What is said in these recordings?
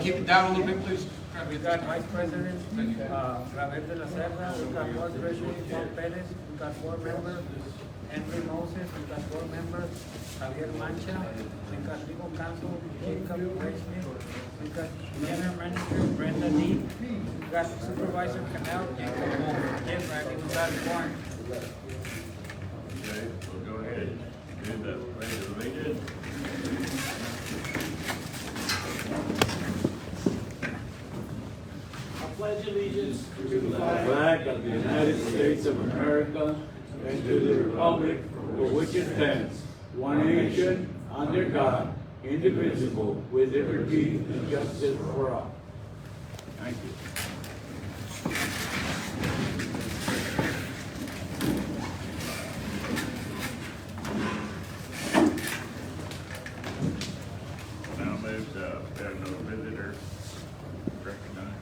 keep it down a little bit, please? We got Vice President, Javier de la Cerda, we got Board President, Juan Perez, we got board members, Henry Moses, we got board members, Javier Mancha, we got legal counsel, Jacob Rachley, we got general manager, Brenda Lee, we got supervisor Canal, Jacob Jim Ragging, we got Warren. Okay, we'll go ahead and do the pledge of allegiance. I pledge allegiance to the flag of the United States of America and to the republic for which it stands, one nation, under God, indivisible, with liberty and justice for all. Thank you. Now move to, we have no visitors recognized.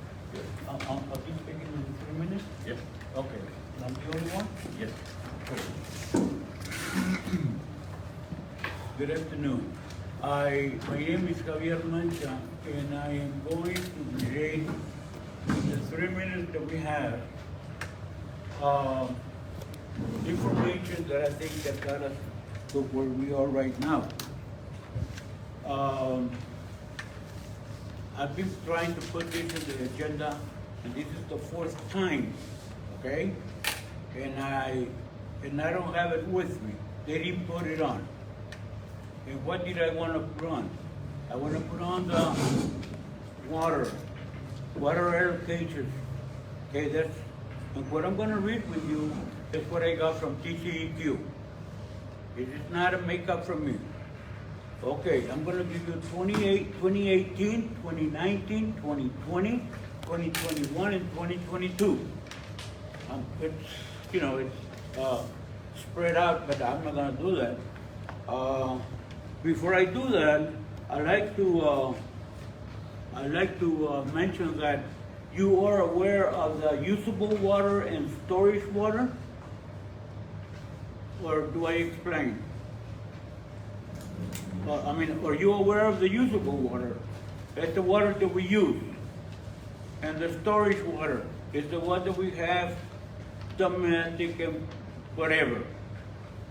Are you speaking in 3 minutes? Yep. Okay. I'm the only one? Yes. Good afternoon. My name is Javier Mancha, and I am going to relate in the 3 minutes that we have information that I think that got us to where we are right now. I've been trying to put this in the agenda, and this is the 4th time, okay? And I don't have it with me. They didn't put it on. And what did I want to put on? I want to put on the water allocations. Okay, and what I'm going to read with you is what I got from Tceq. It is not a makeup from me. Okay, I'm going to give you 2018, 2019, 2020, 2021, and 2022. It's, it's spread out, but I'm not going to do that. Before I do that, I'd like to mention that you are aware of the usable water and storage water, or do I explain? Are you aware of the usable water? That's the water that we use. And the storage water is the one that we have, domestic and whatever.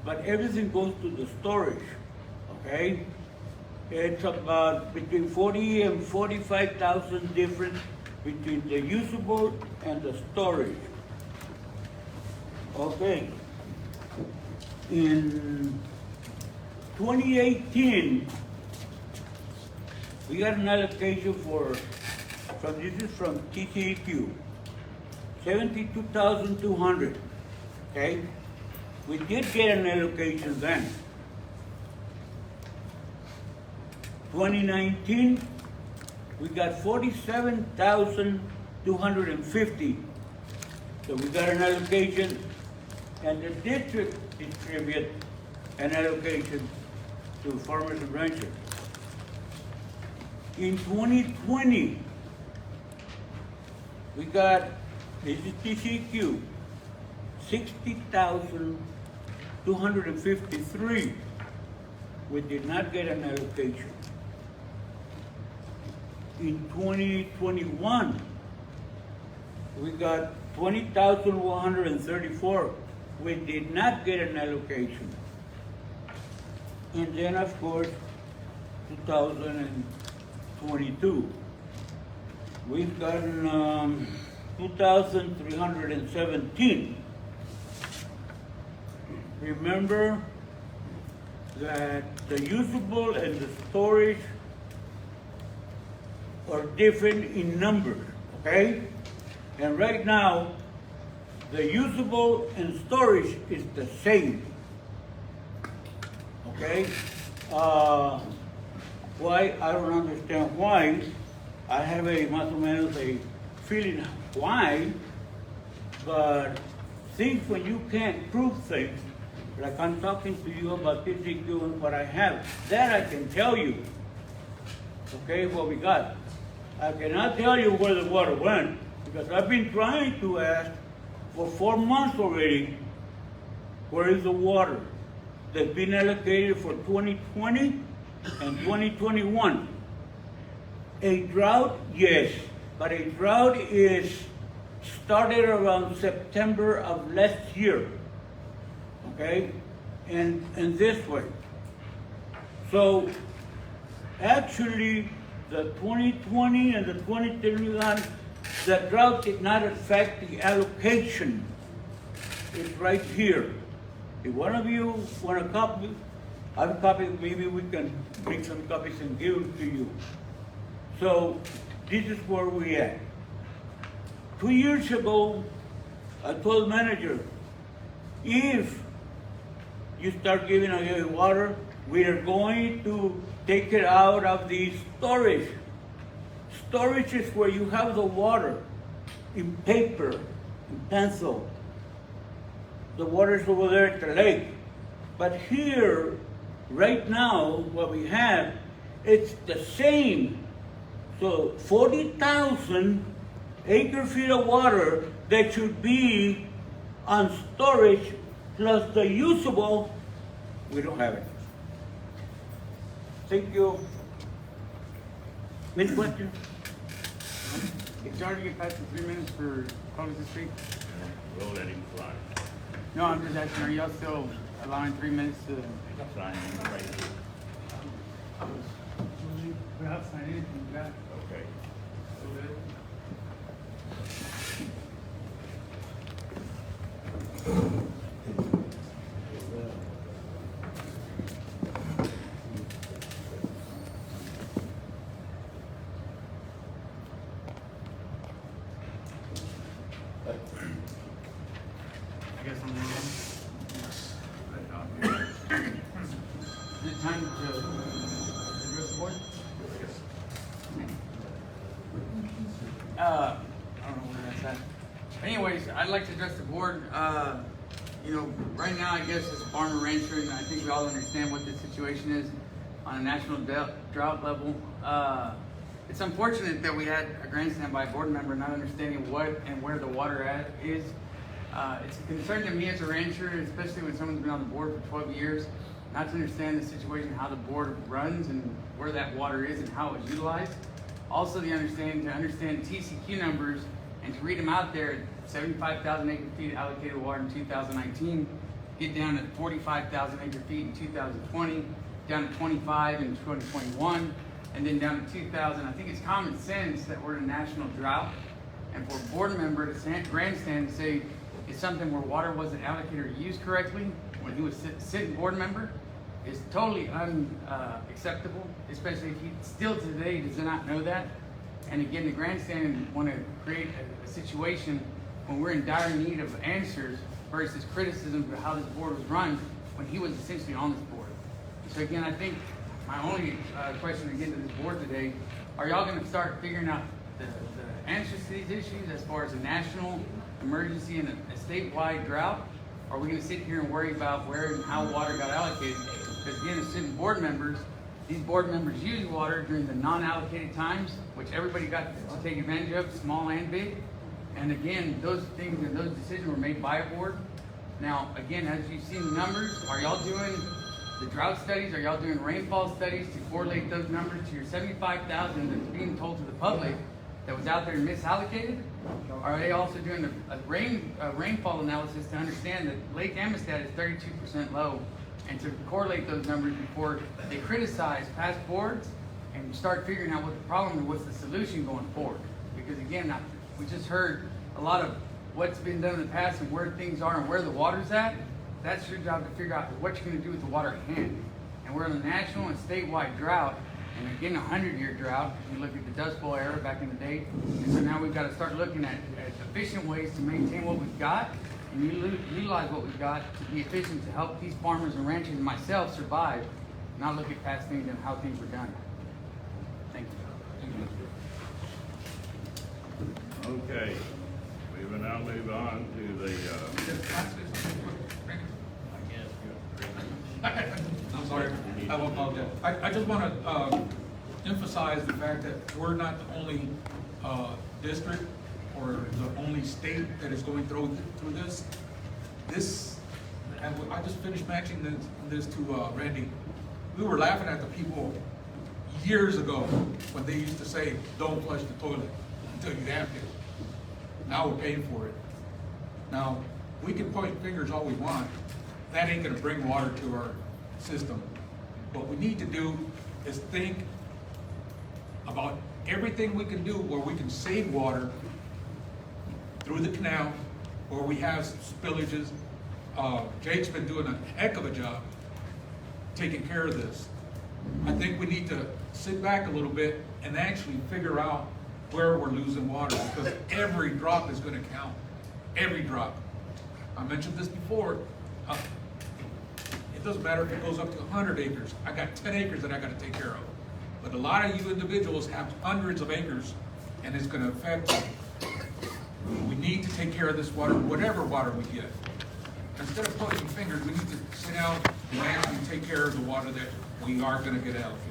But everything goes to the storage, okay? It's about between 40 and 45,000 difference between the usable and the storage. Okay. In 2018, we got an allocation this is from Tceq, 72,200, okay? We did get an allocation then. 2019, we got 47,250. So we got an allocation, and the district distribute an allocation to farmers and ranchers. In 2020, we got, this is Tceq, 60,253. We did not get an allocation. In 2021, we got 20,134. We did not get an allocation. And then, of course, 2022. We've gotten 2,317. Remember that the usable and the storage are different in numbers, okay? And right now, the usable and storage is the same, okay? Why? I don't understand why. I have más o menos a feeling why, but things when you can't prove things, like I'm talking to you about Tceq and what I have, that I can tell you, okay, what we got. I cannot tell you where the water went, because I've been trying to ask for 4 months already, where is the water that's been allocated for 2020 and 2021. A drought, yes, but a drought is started around September of last year, okay? And this way. So actually, the 2020 and the 2021, the drought did not affect the allocation. It's right here. If one of you want a copy, I have a copy, maybe we can bring some copies and give them to you. So this is where we at. 2 years ago, I told manager, if you start giving away water, we are going to take it out of the storage. Storage is where you have the water in paper, in pencil. The water is over there at the lake. But here, right now, what we have, it's the same. So 40,000 acre-feet of water that should be on storage plus the usable, we don't have it. Thank you. Any questions? It's already get past the 3 minutes for closing the street. We'll let him fly. No, I'm just asking, are y'all still allowing 3 minutes to? Sign in right here. Without signing anything, you got it. Okay. I guess I'm moving. Is it time to address the board? I don't know where that's at. Anyways, I'd like to address the board. You know, right now, I guess as a farmer rancher, and I think we all understand what the situation is on a national drought level. It's unfortunate that we had a grandstand by a board member not understanding what and where the water is. It's a concern to me as a rancher, especially when someone's been on the board for 12 years, not to understand the situation, how the board runs and where that water is and how it's utilized. Also to understand Tceq numbers and to read them out there, 75,000 acre feet allocated water in 2019, get down to 45,000 acre feet in 2020, down to 25 in 2021, and then down to 2,000. I think it's common sense that we're in a national drought, and for a board member to grandstand and say it's something where water wasn't allocated or used correctly when he was sitting board member is totally unacceptable, especially if he still today does not know that. And again, the grandstand want to create a situation when we're in dire need of answers versus criticism for how this board was run when he was essentially on this board. So again, I think my only question again to this board today, are y'all going to start figuring out the answers to these issues as far as a national emergency and a statewide drought? Or are we going to sit here and worry about where and how water got allocated? Because again, as sitting board members, these board members use water during the non-allocated times, which everybody got to take advantage of, small and big. And again, those things and those decisions were made by a board. Now, again, as you've seen the numbers, are y'all doing the drought studies? Are y'all doing rainfall studies to correlate those numbers to your 75,000 that's being told to the public that was out there and misallocated? Are they also doing a rainfall analysis to understand that Lake Amistad is 32% low and to correlate those numbers before they criticize past boards and start figuring out what the problem and what's the solution going forward? Because again, we just heard a lot of what's been done in the past and where things are and where the water's at. That's your job to figure out what you're going to do with the water at hand. And we're in a national and statewide drought, and again, a 100-year drought. If you look at the Dust Bowl era back in the day. And so now we've got to start looking at efficient ways to maintain what we've got and utilize what we've got to be efficient to help these farmers and ranchers and myself survive, not look at past things and how things were done. Thank you. Okay, we will now move on to the, I'm sorry, I will apologize. I just want to emphasize the fact that we're not the only district or the only state that is going through this. And I just finished matching this to Randy. We were laughing at the people years ago, when they used to say, don't flush the toilet until you have to. Now we're paying for it. Now, we can point fingers all we want. That ain't gonna bring water to our system. What we need to do is think about everything we can do where we can save water through the canal, where we have spillages. Jake's been doing a heck of a job taking care of this. I think we need to sit back a little bit and actually figure out where we're losing water, because every drop is gonna count. Every drop. I mentioned this before. It doesn't matter if it goes up to 100 acres. I got 10 acres that I gotta take care of. But a lot of you individuals have hundreds of acres, and it's gonna affect you. We need to take care of this water, whatever water we get. Instead of pointing fingers, we need to sit down and actually take care of the water that we are gonna get allocated.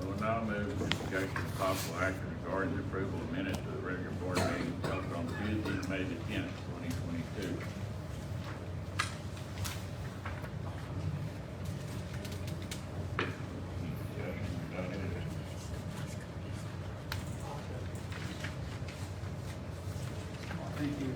We'll now move to discussion of possible action regarding the approval of minutes of the regular board meeting held on Tuesday, May the 10th, 2022. Thank you.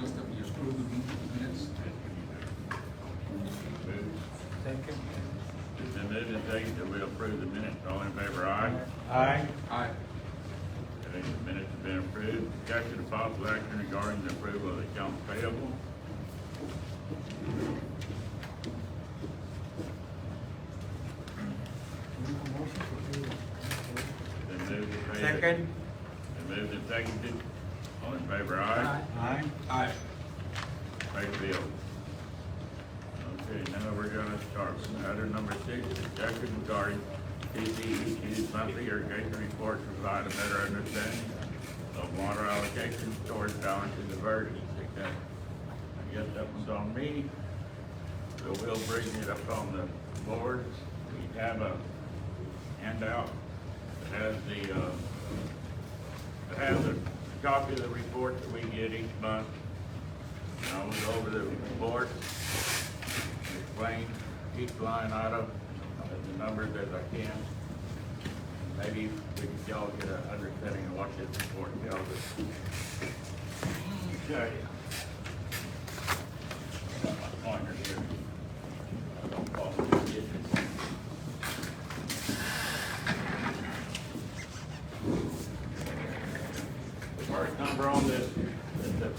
Just that we approve the minutes. Second. It's been moved and seconded that we approve the minutes. All in favor, aye? Aye. Aye. Okay, the minutes have been approved. Discussion of possible action regarding the approval of the accounts payable. Been moved and seconded. Second. Been moved and seconded. All in favor, aye? Aye. Aye. Pay bill. Okay, now we're gonna start with item number 6, discussion regarding TCEQ's monthly irrigation report to provide a better understanding of water allocation, storage balance, and diversion. I guess that one's on me. So we'll bring it up on the board. We have a handout that has a copy of the report that we get each month. And I will go over the report, explain each line item, the numbers as I can. Maybe we can y'all get an understanding of what this report tells us. Okay. Got my pointer here. I don't fall in the ditches. The first number on this,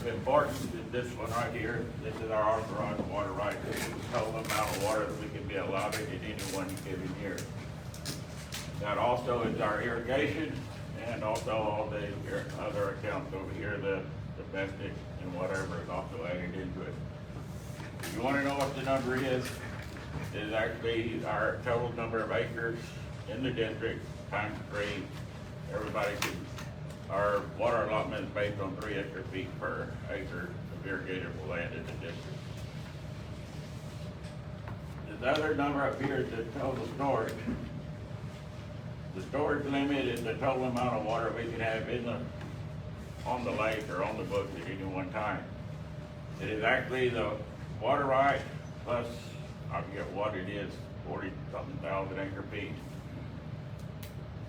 the important is this one right here. This is our authorized water right. This is the total amount of water that we can be allowed in any one given year. That also is our irrigation and also all the other accounts over here, the domestic and whatever is also added into it. If you want to know what the number is actually our total number of acres in the district times 3. Everybody can, our water allotment is based on 3 acre feet per acre of irrigatable land in the district. The other number up here is the total storage. The storage limit is the total amount of water we can have on the lake or on the books at any one time. It is actually the water right plus, I forget what it is, 40-something thousand acre feet.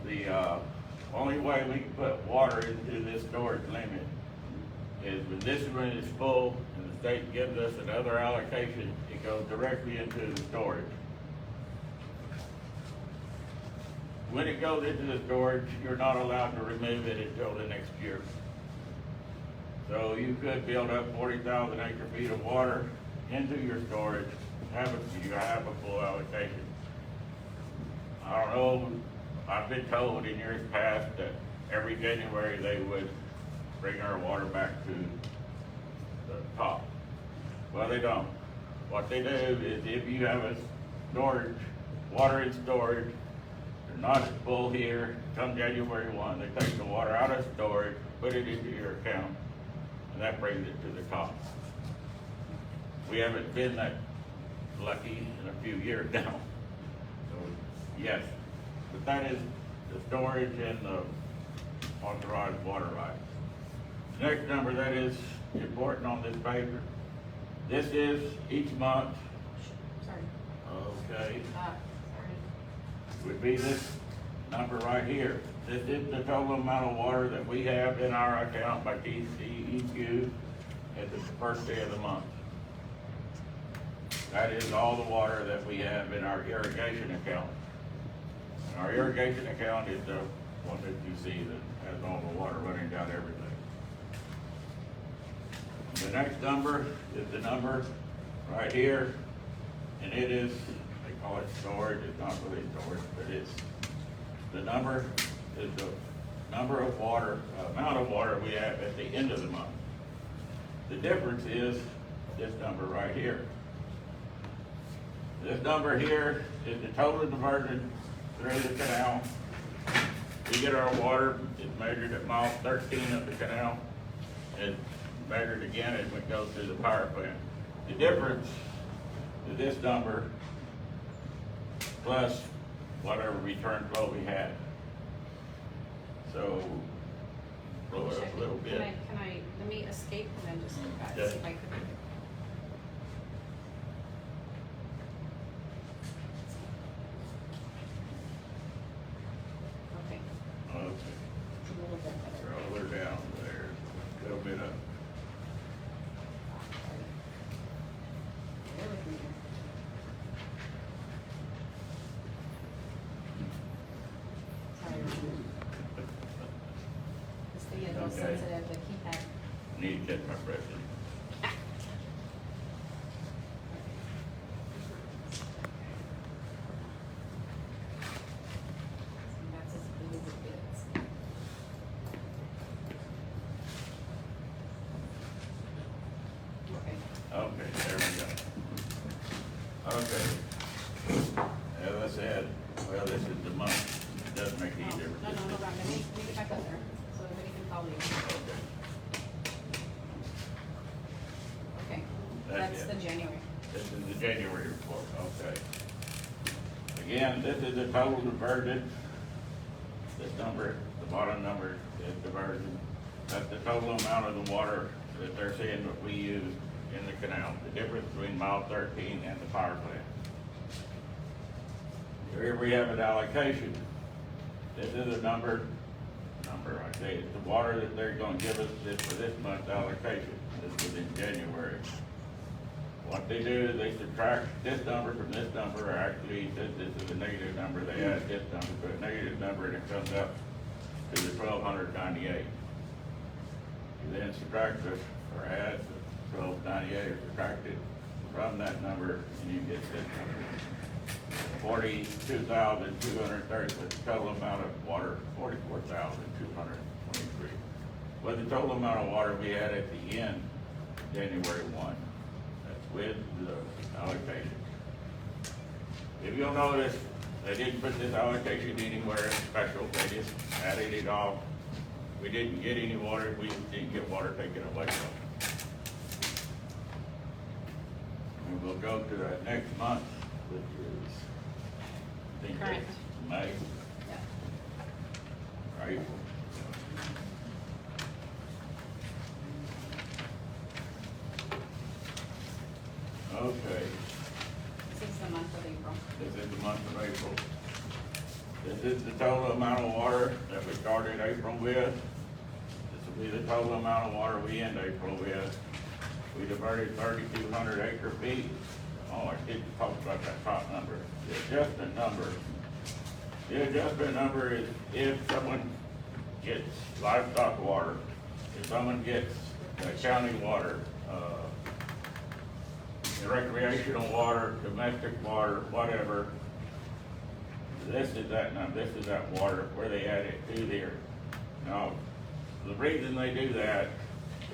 The only way we can put water into this storage limit is when this one is full and the state gives us another allocation, it goes directly into the storage. When it goes into the storage, you're not allowed to remove it until the next year. So you could build up 40,000 acre feet of water into your storage, you have a full allocation. I don't know, I've been told in years past that every January they would bring our water back to the top. Well, they don't. What they do is if you have storage, water in storage. They're not full here. Come January 1, they take the water out of storage, put it into your account, and that brings it to the top. We haven't been that lucky in a few years now. So, yes, but that is the storage and the authorized water rights. Next number that is important on this paper. This is each month, Sorry. okay, Sorry. would be this number right here. This is the total amount of water that we have in our account by Tceq at the first day of the month. That is all the water that we have in our irrigation account. And our irrigation account is the one that you see that has all the water running down everything. The next number is the number right here, and it is, they call it storage, it's not really storage, but it's, the number is the number of water, amount of water we have at the end of the month. The difference is this number right here. This number here is the total diversion through the canal. We get our water, it's measured at mile 13 of the canal, and measured again as it goes through the power plant. The difference is this number plus whatever return flow we had. So, blow it up a little bit. Can I, let me escape and then just look back, see if I could. Okay, Okay, it's a little bit better. roll her down there, a little bit up. Bear with me here. Sorry. This thing is real Okay. sensitive, the keypad. Need to catch my breath in. That's as big as it gets. Okay. Okay, there we go. Okay. As I said, well, this is the month. It doesn't make any Oh, difference. no, hold on, let me get back up there, so everybody can follow you. Okay. Okay, That's that's it. the January. This is the January report, okay. Again, this is the total diverted. This number, the bottom number is diversion. That's the total amount of the water that they're saying that we use in the canal, the difference between mile 13 and the power plant. Here we have an allocation. This is a number, I say, it's the water that they're gonna give us this for this month's allocation. This was in January. What they do is they subtract this number from this number, or actually, this is a negative number, they add this number to a negative number, and it comes up to the 1,298. You then subtract it, or add the 1,298, or subtract it from that number, and you get this number. 42,230, the total amount of water, 44,223. But the total amount of water we had at the end, January 1, that's with the allocation. If you'll notice, they didn't put this allocation anywhere special, they just added it off. We didn't get any water, we didn't get water taken away from us. And we'll go to that next month, which is, I think Correct. it's May, Yeah. right? Okay, This is the month of April. this is the month of April. This is the total amount of water that we started April with. This will be the total amount of water we end April with. We diverted 3,200 acre feet. Oh, I didn't talk about that top number. The adjustment number. The adjustment number is if someone gets livestock water, if someone gets county water, recreational water, domestic water, whatever. This is that number, this is that water where they add it to there. Now, the reason they do that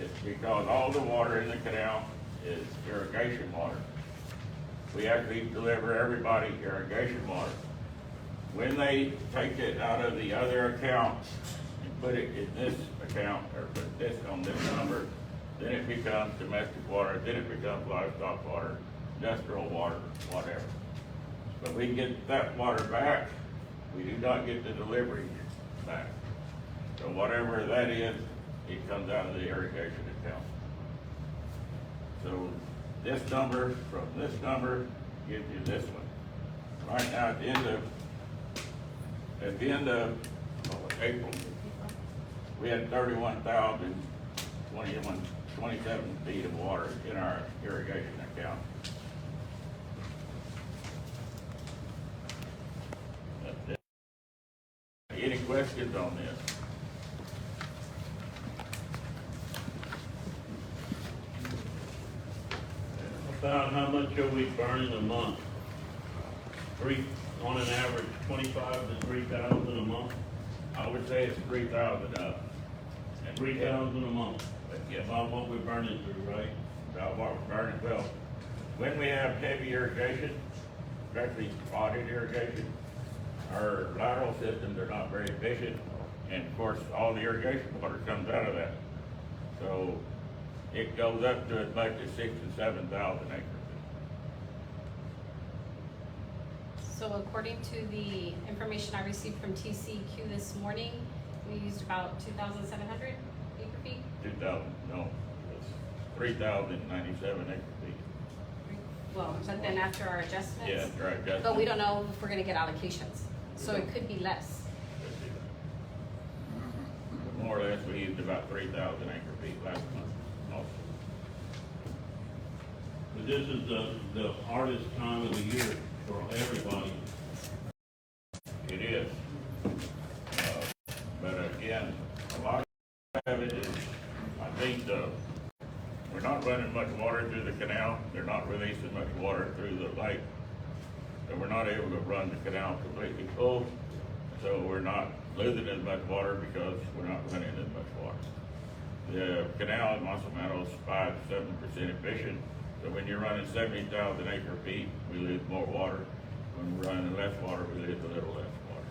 is because all the water in the canal is irrigation water. we actually deliver everybody irrigation water. When they take it out of the other accounts and put it in this account, or put this on this number, then it becomes domestic water, then it becomes livestock water, industrial water, whatever. But we get that water back, we do not get the delivery back. So whatever that is, it comes out of the irrigation account. So this number from this number gives you this one. Right now, at the end of April, we had 27 feet of water in our irrigation account. That's it. Any questions on this? About how much are we burning a month? On an average, 25 to 3,000 a month? I would say it's 3,000 up. 3,000 a month? But yes, About what we're burning through, right? about what we're burning. Well, when we have heavy irrigation, especially spotted irrigation, our lateral systems are not very efficient. And of course, all the irrigation water comes out of that. So it goes up to as much as 6,000 to 7,000 acres. So according to the information I received from TCEQ this morning, we used about 2,700 acre feet. 2,000, no, it's 3,097 acre feet. Well, but then after our adjustments. Yeah, right. That's But we don't know if we're gonna get allocations, so it could be less. But more or less, we used about 3,000 acre feet last month. Also. But this is the hardest time of the year for everybody. It is. But again, a lot of it is, I think, we're not running much water through the canal. They're not releasing much water through the lake. So we're not able to run the canal completely full. So we're not losing as much water because we're not running as much water. The canal in Mancha is 5 to 7% efficient. So when you're running 70,000 acre feet, we lose more water. When we're running less water, we lose a little less water.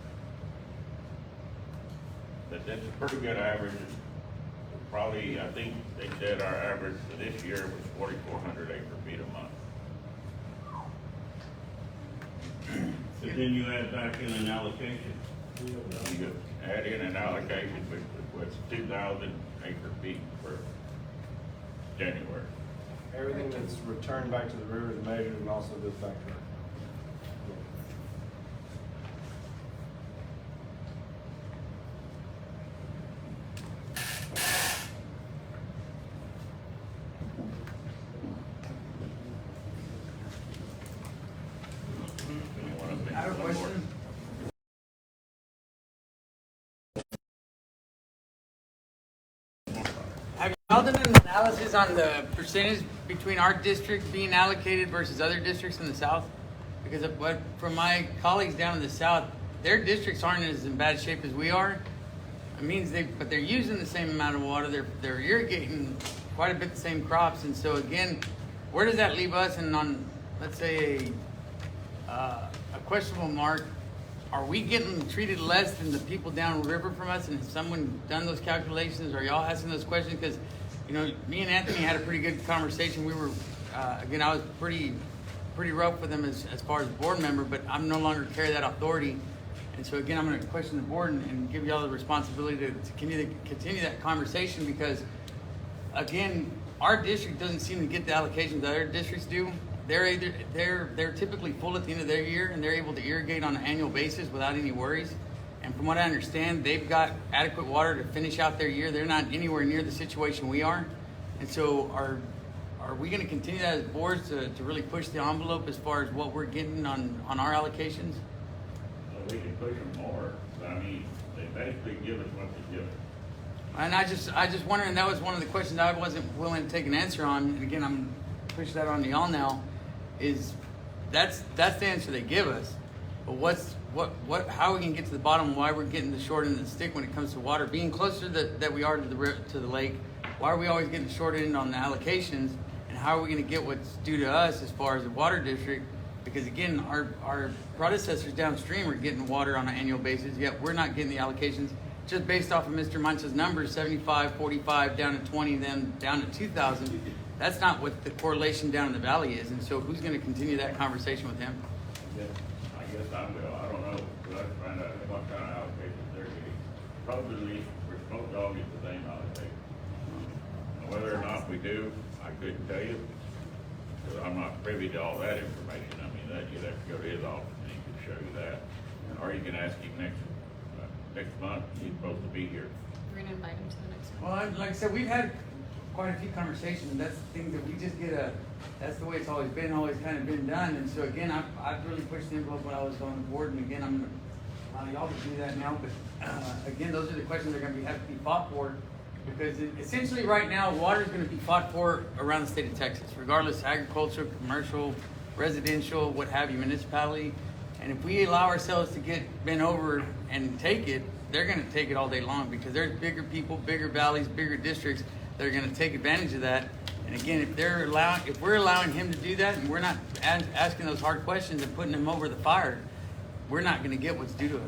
But that's a pretty good average. Probably, I think they said our average for this year was 4,400 acre feet a month. But then you add back in an allocation. You add in an allocation, which was 2,000 acre feet for January. Everything that's returned back to the river is measured and also goes back to our. I have a question. Have y'all done an analysis on the percentage between our district being allocated versus other districts in the south? Because of what, from my colleagues down in the south, their districts aren't as in bad shape as we are. It means but they're using the same amount of water. They're irrigating quite a bit the same crops, and so again, where does that leave us? And on, let's say, a questionable mark, are we getting treated less than the people downriver from us? And has someone done those calculations? Are y'all asking those questions? Because, you know, me and Anthony had a pretty good conversation. We were, again, I was pretty rough with him as far as board member, but I'm no longer carry that authority. And so again, I'm going to question the board and give y'all the responsibility to continue that conversation, because again, our district doesn't seem to get the allocations that other districts do. They're typically full at the end of their year, and they're able to irrigate on an annual basis without any worries. And from what I understand, they've got adequate water to finish out their year. They're not anywhere near the situation we are. And so are we going to continue that as boards to really push the envelope as far as what we're getting on our allocations? Well, we can push them more, but I mean, they basically give us what they give us. And I just wondering, that was one of the questions I wasn't willing to take an answer on. And again, I'm pushing that on to y'all now. Is that's the answer they give us, but how we can get to the bottom of why we're getting the short end of the stick when it comes to water, being closer that we are to the lake? Why are we always getting the short end on the allocations, and how are we gonna get what's due to us as far as the water district? Because again, our predecessors downstream are getting water on an annual basis, yet we're not getting the allocations just based off of Mr. Mancha's numbers, 75, 45, down to 20, then down to 2,000. That's not what the correlation down in the valley is, and so who's gonna continue that conversation with him? I guess I will, I don't know, but I find out what kind of allocations they're getting. Probably, we're supposed to all get the same allocation. And whether or not we do, I couldn't tell you, because I'm not privy to all that information. I mean, that, you'd have to go to his office and he can show you that. Or you can ask him next month, he's supposed to be here. We're gonna invite him to the next one. Well, like I said, we've had quite a few conversations, and that's the thing that we just get that's the way it's always been, always kind of been done. And so again, I've really pushed the envelope when I was on the board, and again, I'm gonna allow y'all to do that now, but again, those are the questions that are gonna have to be fought for, because essentially right now, water is gonna be fought for around the state of Texas, regardless, agricultural, commercial, residential, what have you, municipality. And if we allow ourselves to get bent over and take it, they're gonna take it all day long, because there's bigger people, bigger valleys, bigger districts that are gonna take advantage of that. And again, if we're allowing him to do that, and we're not asking those hard questions and putting him over the fire, we're not gonna get what's due to us.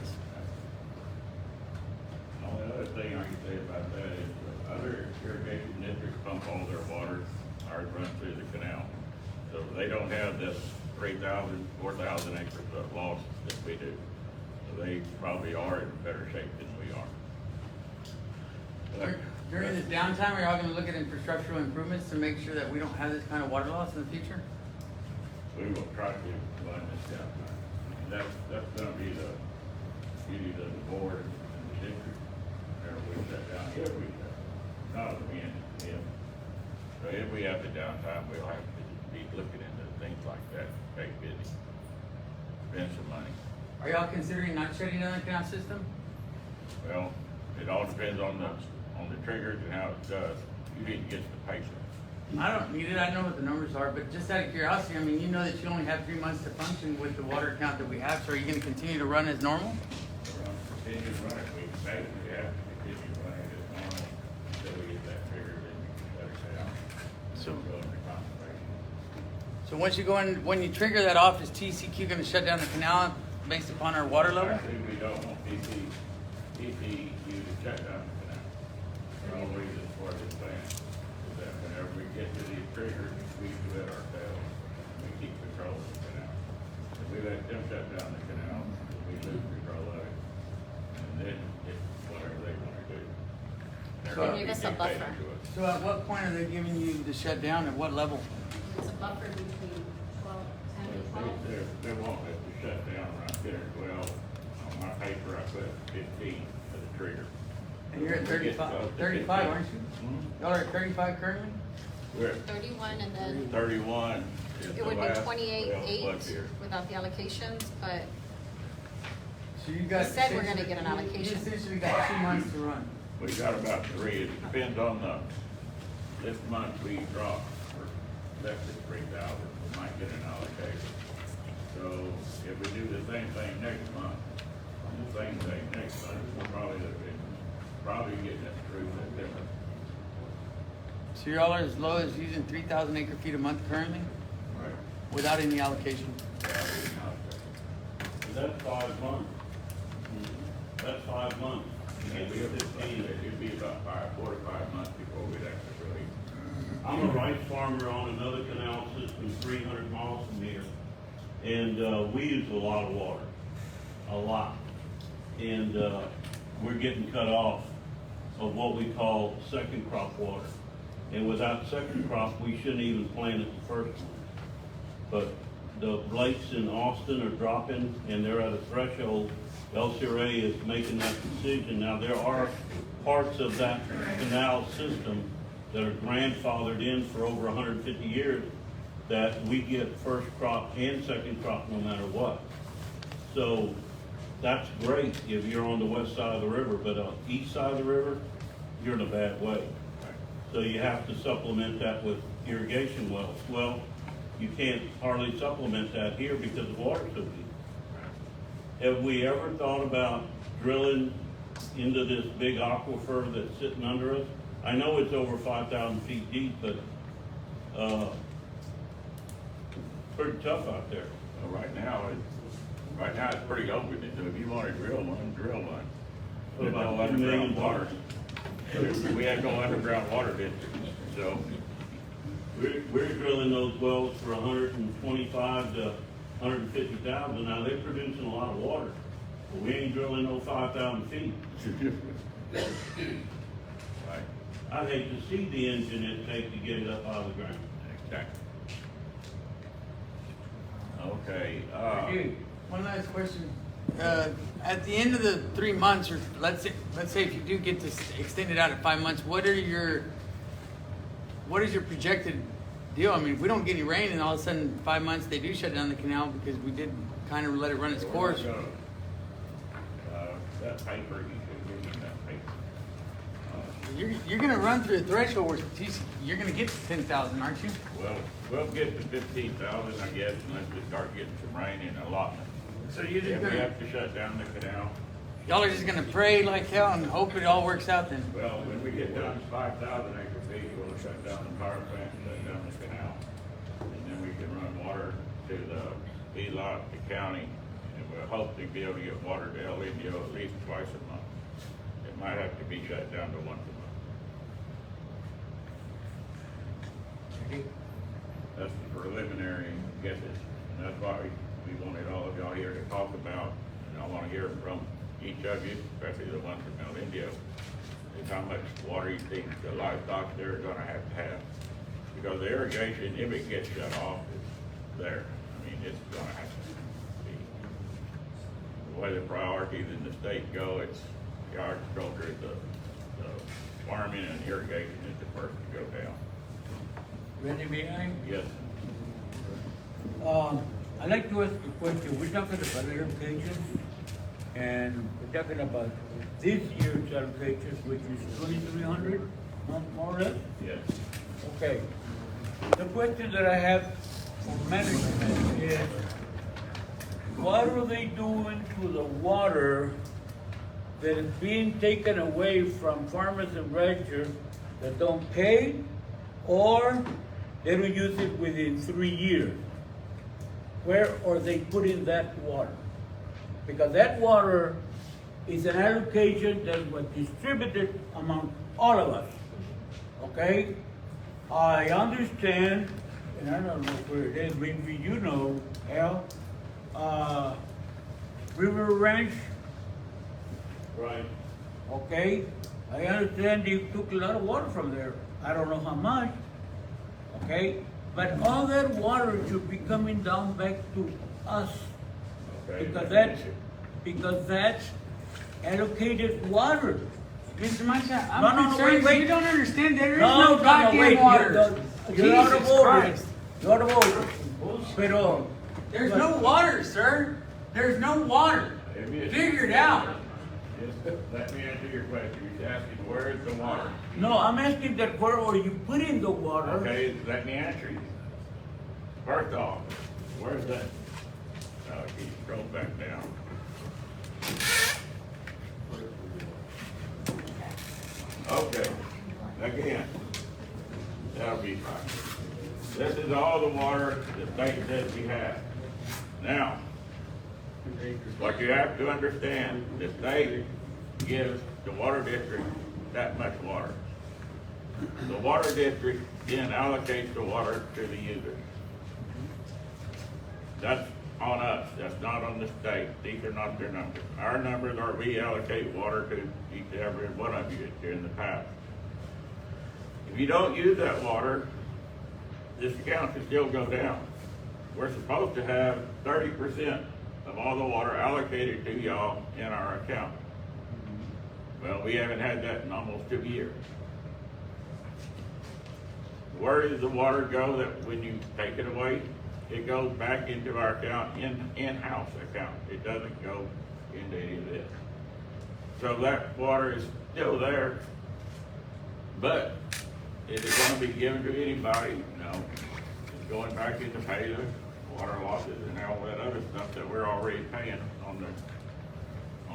The only other thing I can say about that is other irrigation districts pump all their water, ours runs through the canal. So they don't have this 3,000, 4,000 acres of loss that we do. So they probably are in better shape than we are. During this downtime, are y'all gonna look at infrastructural improvements to make sure that we don't have this kind of water loss in the future? We will try to line this down. That's gonna be the duty of the board and the district. Whenever we shut down, if we shut down, not when, if. So if we have the downtime, we'll have to be looking into things like that, make busy, spend some money. Are y'all considering not shutting down the canal system? Well, it all depends on the triggers and how it does. You need to get the paper. I don't need it, I know what the numbers are, but just out of curiosity, I mean, you know that you only have 3 months to function with the water account that we have, so are you gonna continue to run as normal? We're gonna continue to run it. We basically have to continue running it as normal until we get that triggered and we can shut it down. So- Go into conservation. So once you go in, when you trigger that off, is TCQ gonna shut down the canal based upon our water level? Actually, we don't want DCU to shut down the canal. For all reasons for this plan, is that whenever we get to these triggers, we do it ourselves. We keep control of the canal. If we let them shut down the canal, we lose control of it. And then it's whatever they wanna do. They're So- not Give us a dictating buffer. to us. So at what point are they giving you the shutdown, at what level? It's a buffer between 10 and 12. They want us to shut down around 10 or 12. On my paper, I put 15 for the trigger. And you're at 35, aren't you? Y'all are at 35 currently? We're at 31, and then 31 is the it would be last 28.8 well, here. without the allocations, but So you got. We said we're gonna get an allocation. You essentially got 2 months to run. We got about 3. It depends on this month we drop for less than 3,000. We might get an allocation. So if we do the same thing next month, on the same thing next month, we'll probably getting it through September. So y'all are as low as using 3,000 acre feet a month currently, Right. without any allocation? That's 5 months. That's 5 months. It'd be about 4 to 5 months before we'd actually really. I'm a rice farmer on another canal system 300 miles from here. And we use a lot of water, a lot. And we're getting cut off of what we call second crop water. And without second crop, we shouldn't even plant it the first one. But the lakes in Austin are dropping and they're at a threshold. LCRA is making that decision. Now, there are parts of that canal system that are grandfathered in for over 150 years that we get first crop and second crop no matter what. So that's great if you're on the west side of the river, but on the east side of the river, you're in a bad way. So you have to supplement that with irrigation wells. Well, you can't hardly supplement that here because the water's so deep. Have we ever thought about drilling into this big aquifer that's sitting under us? I know it's over 5,000 feet deep, but Pretty tough out there. Well, right now it's pretty open, so if you want to drill one, drill one. There's no About $2 million. underground water. We have no underground water district, so, We're drilling those wells for 125 to 150,000. Now, they're producing a lot of water, but we ain't drilling no 5,000 feet. right. I'd hate to see the engine it takes to get it up out of the ground. Exactly. Okay, Hey, One last question. At the end of the 3 months, or let's say if you do get this extended out at 5 months, what is your projected deal? I mean, if we don't get any rain and all of a sudden 5 months they do shut down the canal because we did kind of let it run its course. that paper, you should give me that paper. You're gonna run through a threshold where you're gonna get to 10,000, aren't you? Well, we'll get to 15,000, I guess, unless we start getting some rain and allotment. So you're just If we gonna, have to shut down the canal, y'all are just gonna pray like hell and hope it all works out then. well, when we get down to 5,000 acre feet, we'll shut down the power plant, shut down the canal. And then we can run water to the feedlot, the county, and we'll hopefully be able to get water to El Indio at least twice a month. It might have to be shut down to once a month. That's the preliminary guesses, and that's why we wanted all of y'all here to talk about, and I wanna hear from each of you, especially the ones from El Indio, is how much water you think the livestock there are gonna have. Because the irrigation, if it gets shut off, it's there. I mean, it's gonna have to be. The way the priorities in the state go, it's the agriculture, the farming and irrigation is the first to go down. Ready, may I? Yes. I'd like to ask a question. We're talking about allocations, and we're talking about this year's allocations, which is 2,300, more or less? Yes. Okay. The question that I have for management is, what are they doing to the water that is being taken away from farmers and ranchers that don't pay, or they don't use it within 3 years? Where are they putting that water? Because that water is an allocation that was distributed among all of us, okay? I understand, and I don't know where it is, maybe you know, Al, River Ranch, Right. okay? I understand they took a lot of water from there. I don't know how much, okay? But all that water should be coming down back to us. Okay. Because that's allocated water. Mr. Mancha, I'm No, concerned, wait. you don't understand, there is No, no goddamn water. You're out of Jesus order. Christ. You're out of order. Pero, There's no water, sir. There's no water. Figure it out. Just let me answer your question. You're asking, where is the water? no, I'm asking that where are you putting the water? Okay, let me answer you. First off, where's that? Oh, can you scroll back down? Okay, again, that'll be fine. This is all the water the state says we have. Now, what you have to understand, the state gives the water district that much water. The water district then allocates the water to the users. That's on us, that's not on the state. These are not their numbers. Our numbers are we allocate water to each and every one of you in the past. If you don't use that water, this account can still go down. We're supposed to have 30% of all the water allocated to y'all in our account. Well, we haven't had that in almost 2 years. Where does the water go that when you take it away? It goes back into our account, in-house account. It doesn't go into any of this. So that water is still there, but is it gonna be given to anybody? No. It's going back into pay the water losses and all that other stuff that we're already paying on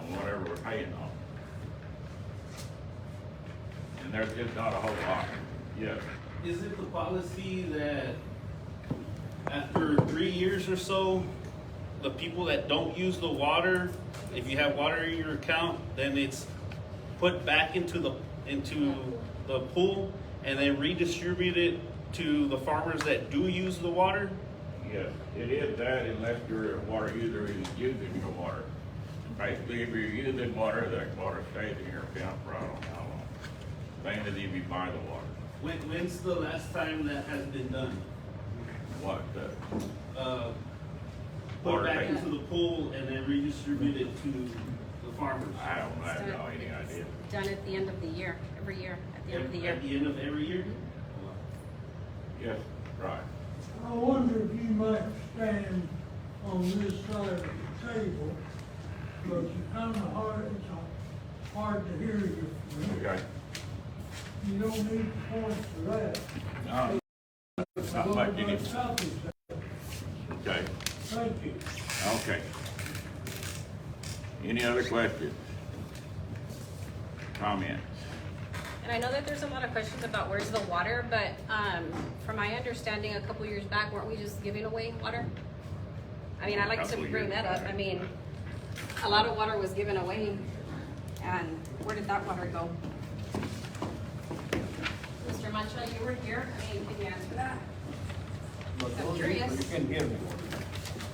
whatever we're paying on. And there's just not a whole lot. Yes. is it the policy that after 3 years or so, the people that don't use the water, if you have water in your account, then it's put back into the pool and then redistributed to the farmers that do use the water? Yes, it is that unless you're a water user who's using your water. Basically, if you're using water, that water stays in your account for I don't know how long. Same as if you buy the water. When's the last time that has been done? What, Put Water back tank. into the pool and then redistributed to the farmers? I don't have any idea. Done at the end of the year, every year, at the end of the year. At the end of every year? Yes, right. I wonder if you might stand on this side of the table, because it's kind of hard, it's hard to hear you. Okay. You don't need to point to that. No. Not much any, Copies there. okay, Thank you. okay. Any other questions? Comments? And I know that there's a lot of questions about where's the water, but from my understanding, a couple years back, weren't we just giving away water? I mean, I like to Couple bring years that up. back. I mean, a lot of water was given away, and where did that water go? Mr. Mancha, you were here. I mean, can you answer that? I'm curious. You can hear me.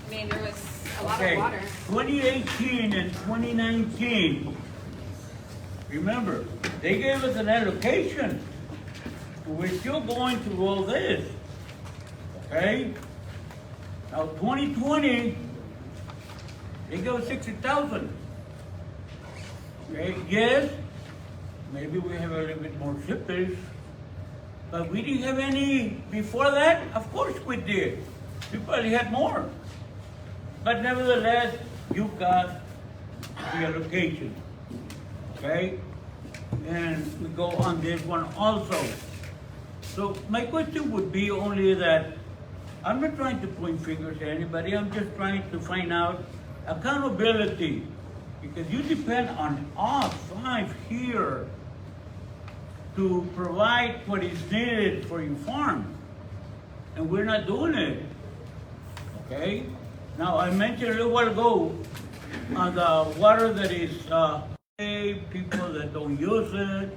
I mean, there was a lot of Okay, water. 2018 and 2019, remember, they gave us an allocation. We're still going through all this, okay? Now, 2020, they gave us 60,000. Okay, yes, maybe we have a little bit more slippage, but we didn't have any before that. Of course we did. We probably had more. But nevertheless, you got the allocation, okay? And we go on this one also. So my question would be only that, I'm not trying to point fingers at anybody, I'm just trying to find out accountability. Because you depend on us five here to provide what is needed for your farm. And we're not doing it, okay? Now, I mentioned a little while ago on the water that is, people that don't use it,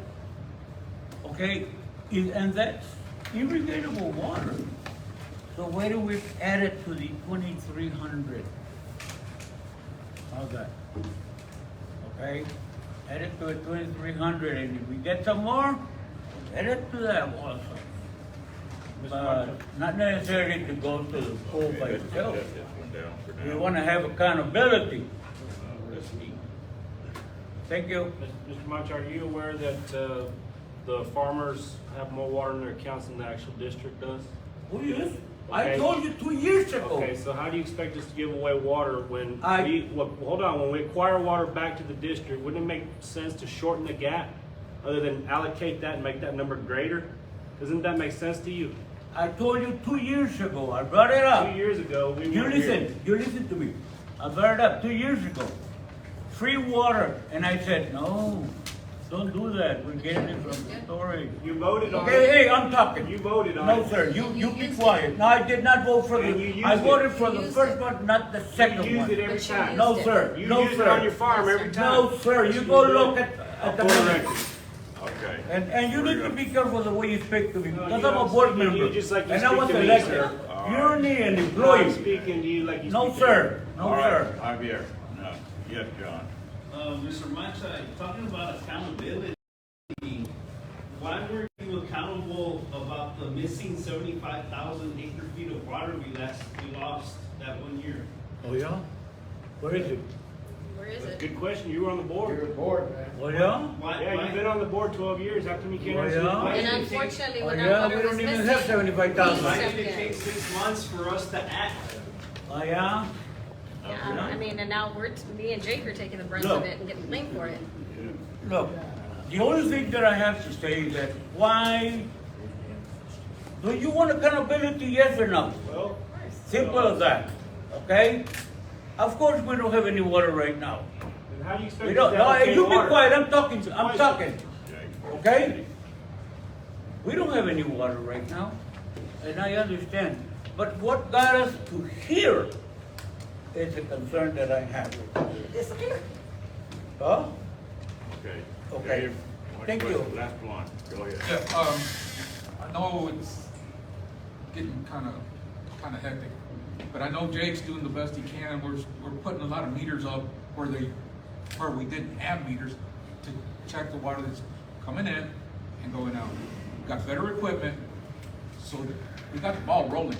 okay? And that's irrigatable water. So why do we add it to the 2,300? How's that? Okay, add it to the 2,300, and if we get some more, add it to that also. But not necessarily to go to the pool by Okay, itself. let's shut this one down for We now. want to have accountability. Thank you. Mr. Munch, are you aware that the farmers have more water in their accounts than the actual district does? Who is? I Okay. told you 2 years ago. Okay, so how do you expect us to give away water when I- hold on, when we acquire water back to the district, wouldn't it make sense to shorten the gap other than allocate that and make that number greater? Doesn't that make sense to you? I told you 2 years ago. I brought it up. 2 years ago, we You were here. listen. You listen to me. I brought it up 2 years ago. Free water, and I said no. Don't do that. We're getting it from storage. You voted on Okay, it. hey, I'm talking. You voted on No, it. sir, you You be used quiet. it. No, I did not vote for And you the, used I it. voted for You the used first it. one, not the You second use one. it every But you time. used No, it. sir, You no, use it on your sir. farm every time. No, sir, you go look at the For the minutes. record. Okay. And you need to be careful the way you speak to me, No, because you're I'm a not board speaking to member. you just like you And I speak was to me, elected. sir. You're only an I'm employee. speaking to you like you No, speak to sir, no, All right, sir. Javier, no, yes, John. Mr. Mancha, talking about accountability, why were you accountable about the missing 75,000 acre feet of water we lost that 1 year? Oh, yeah? Where is it? Where is it? Good question. You were on the board. You're bored, man. Oh, yeah? Why? Yeah, you've been on the board 12 years. How come you can't answer Oh, the yeah? And question? unfortunately, Oh, when yeah, that water we was don't even missing. have 75,000. Why we did it took take it. 6 months for us to act? Oh, yeah? Yeah, I mean, and now me and Jake are taking the brunt Look. of it and getting blamed for it. Look, the only thing that I have to say is that why, do you want accountability, yes or no? Well, Simple as that, okay? Of course, we don't have any water right now. then how do you expect We us don't, to no, allocate you be water? quiet, I'm talking, okay? We don't have any water right now, and I understand. But what got us to here is a concern that I have. Huh? Okay. Okay. Dave, next Thank you. question, last one, go ahead. Yeah, I know it's getting kind of hectic, but I know Jake's doing the best he can. We're putting a lot of meters up where we didn't have meters to check the water that's coming in and going out. We've got better equipment, so that we got the ball rolling.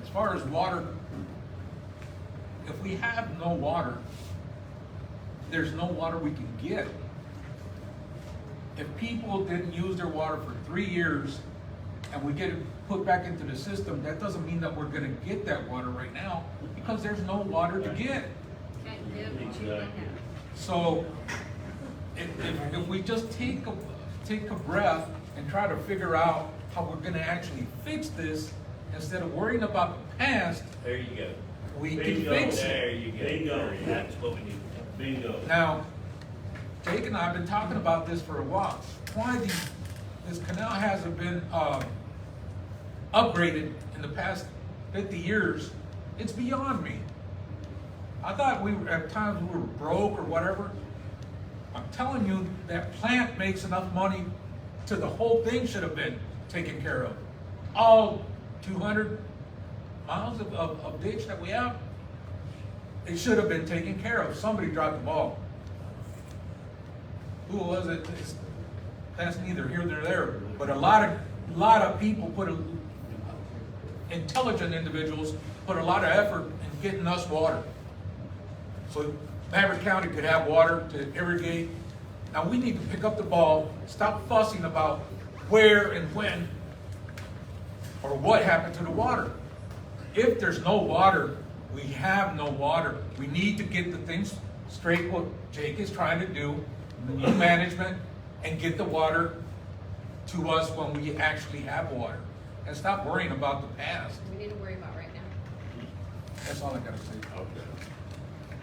As far as water, if we have no water, there's no water we can get. If people didn't use their water for 3 years and we get it put back into the system, that doesn't mean that we're gonna get that water right now because there's no water to get. Can't give what you don't have. So if we just take a breath and try to figure out how we're gonna actually fix this instead of worrying about the past, There you go. we can Bingo. fix it. There you go. Bingo. That's what we need. Bingo. Now, Jake and I have been talking about this for a while. Why this canal hasn't been upgraded in the past 50 years, it's beyond me. I thought at times we were broke or whatever. I'm telling you, that plant makes enough money to the whole thing should have been taken care of. All 200 miles of ditch that we have, it should have been taken care of. Somebody dropped the ball. Who was it? That's neither here nor there. But a lot of people intelligent individuals put a lot of effort in getting us water. So Maverick County could have water to irrigate. Now we need to pick up the ball, stop fussing about where and when or what happened to the water. If there's no water, we have no water. We need to get the things straight, what Jake is trying to do, the new management, and get the water to us when we actually have water. And stop worrying about the past. We need to worry about right now. That's all I gotta say. Okay.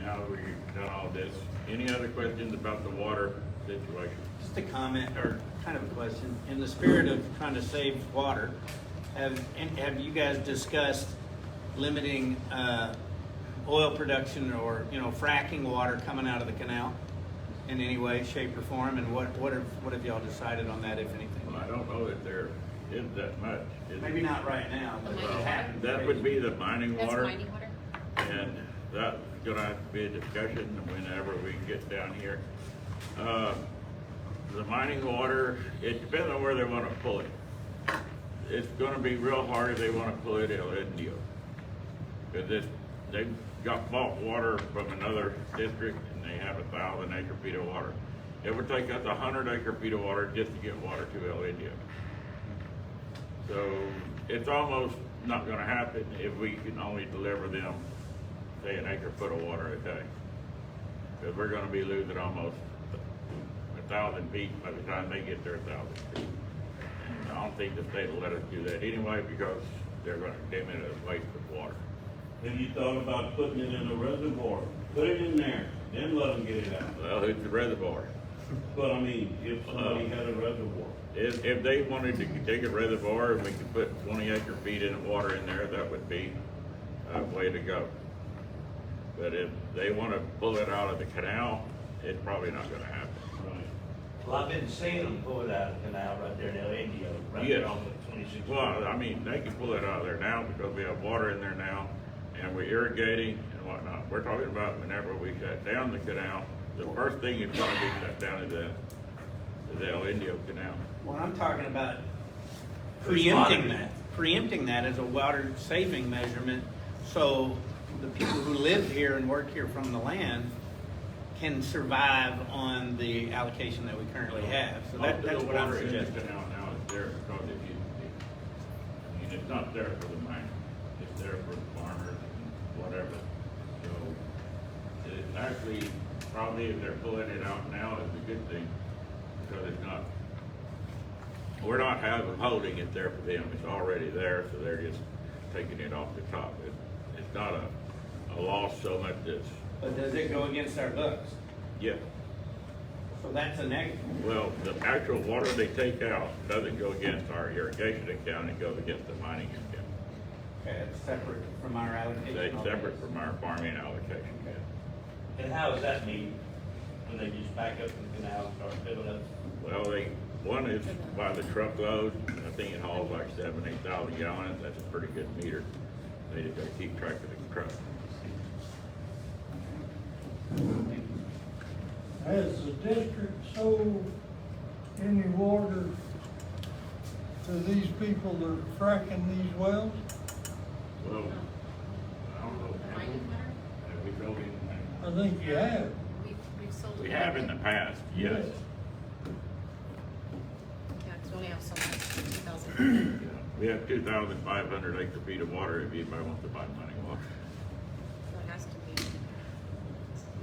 Now that we've done all this, any other questions about the water situation? Just a comment or kind of a question. In the spirit of trying to save water, have you guys discussed limiting oil production or fracking water coming out of the canal in any way, shape, or form? And what have y'all decided on that, if anything? Well, I don't know that there is that much. is Maybe it? not right now, but it happens. That would be the mining That's water. mining water. And that's gonna have to be a discussion whenever we get down here. The mining water, it depends on where they wanna pull it. It's gonna be real hard if they wanna pull it in Indio. Cause they've got bought water from another district and they have 1,000 acre feet of water. It would take us 100 acre feet of water just to get water to El Indio. So it's almost not gonna happen if we can only deliver them, say, an acre foot of water a day. Because we're gonna be losing almost 1,000 feet by the time they get their 1,000 feet. And I don't think the state will let us do that anyway because they're gonna deem it as waste of water. Have you thought about putting it in a reservoir? Put it in there, then let them get it out. Well, it's the reservoir. But I mean, if somebody had a reservoir. If they wanted to take a reservoir and we could put 20 acre feet of water in there, that would be a way to go. But if they want to pull it out of the canal, it's probably not going to happen. Right. Well, I've been seeing them pull it out of the canal right there in El Indio, right Yes. there on the 26. Well, I mean, they can pull it out of there now because we have water in there now and we're irrigating and whatnot. We're talking about whenever we shut down the canal, the first thing that's going to be shut down is the El Indio Canal. Well, I'm talking about preempting that as a water saving measurement, so the people who live here and work here from the land can survive on the allocation that we currently have. So that's what I'm water in the suggesting. canal now is there because it used to be. I mean, it's not there for the mine. It's there for the farmers and whatever. So it's actually, probably if they're pulling it out now, it's a good thing because it's not, we're not holding it there for them. It's already there, so they're just taking it off the top. It's not a loss so much as, But does it go against our books? yeah. So that's a negative. Well, the actual water they take out doesn't go against our irrigation account, it goes against the mining account. Okay, it's separate from our allocation. It's separate from our farming allocation. And how is that mean, when they just back up the canal and start filling up? Well, one is by the truckload, I think it hauls like 8,000 gallons, that's a pretty good meter. They just gotta keep track of the truck. Has the district sold any water to these people that are fracking these wells? Well, I don't know, have we sold anything? I think you have. We've sold. We have in the past, yes. Yeah, because we only have so much, 2,000. Yeah. We have 2,500 acre feet of water if anybody wants to buy money water. So it has to be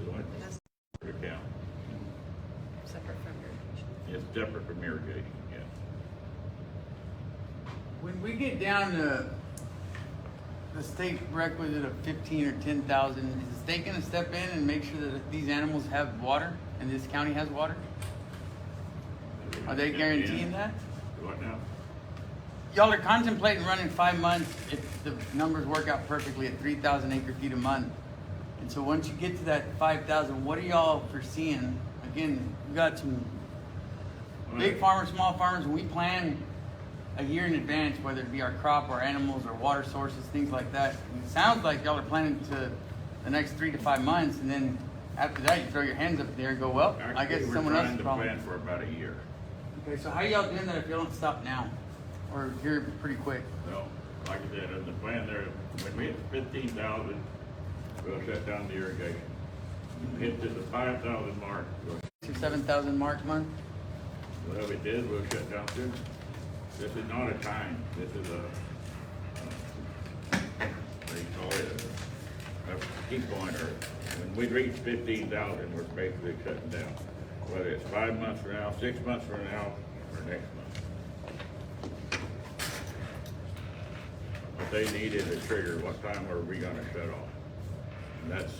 We want It has to account. separate from irrigation. It's separate from irrigating, yes. When we get down to the state requisite of 15 or 10,000, is the state gonna step in and make sure that these animals have water and this county has water? Are they guaranteeing that? What now? Y'all are contemplating running 5 months if the numbers work out perfectly at 3,000 acre feet a month. And so once you get to that 5,000, what are y'all foreseeing? Again, we got some big farmers, small farmers, and we plan a year in advance, whether it be our crop, our animals, or water sources, things like that. And it sounds like y'all are planning to the next 3 to 5 months, and then after that, you throw your hands up there and go, well, I guess it's someone else's problem. We're trying to plan for about a year. Okay, so how y'all doing that if y'all don't stop now? Or here pretty quick? Well, like I said, in the plan there, when we hit 15,000, we'll shut down the irrigation. Hit to the 5,000 mark, we'll 6,000 or 7,000 mark month? well, if it did, we'll shut down soon. This is not a time, this is what do you call it, a key pointer. When we reach 15,000, we're basically shutting down. Whether it's 5 months from now, 6 months from now, or next month. What they need is a trigger, what time are we gonna shut off? And that's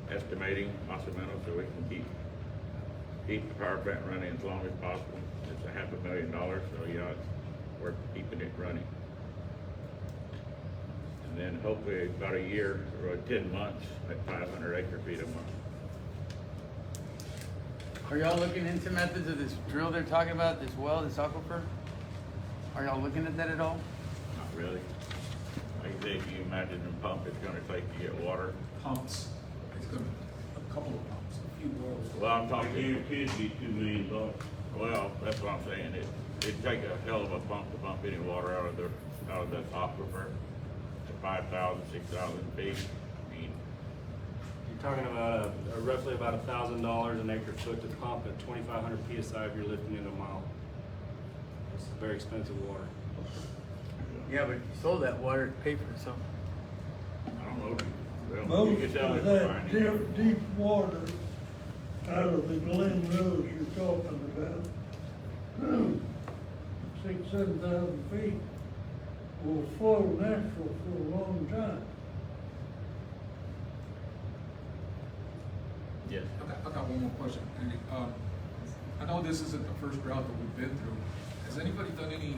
estimating, más o menos, so we can keep the power plant running as long as possible. It's $500,000, so yeah, we're keeping it running. And then hopefully about a year or 10 months at 500 acre feet a month. Are y'all looking into methods of this drill they're talking about, this well, this aquifer? Are y'all looking at that at all? Not really. Like I say, if you imagine the pump it's gonna take to get water. Pumps, it's gonna, a couple of pumps, a few wells. Well, I'm I talking, guarantee it'd be $2 million. well, that's what I'm saying. It'd take a hell of a pump to pump any water out of that aquifer to 5,000, 6,000 feet. I mean, You're talking about roughly about $1,000 an acre foot to pump at 2,500 PSI if you're lifting in a mile. It's very expensive water. Yeah, but you sold that water to pay for itself. I don't know. Well, you Most can tell of it's that fine. deep water out of the Glen Rose you're talking about, 6,000, 7,000 feet, will flow natural for a long time. Yes. I got one more question, Andy. I know this isn't the first drought that we've been through. Has anybody done any,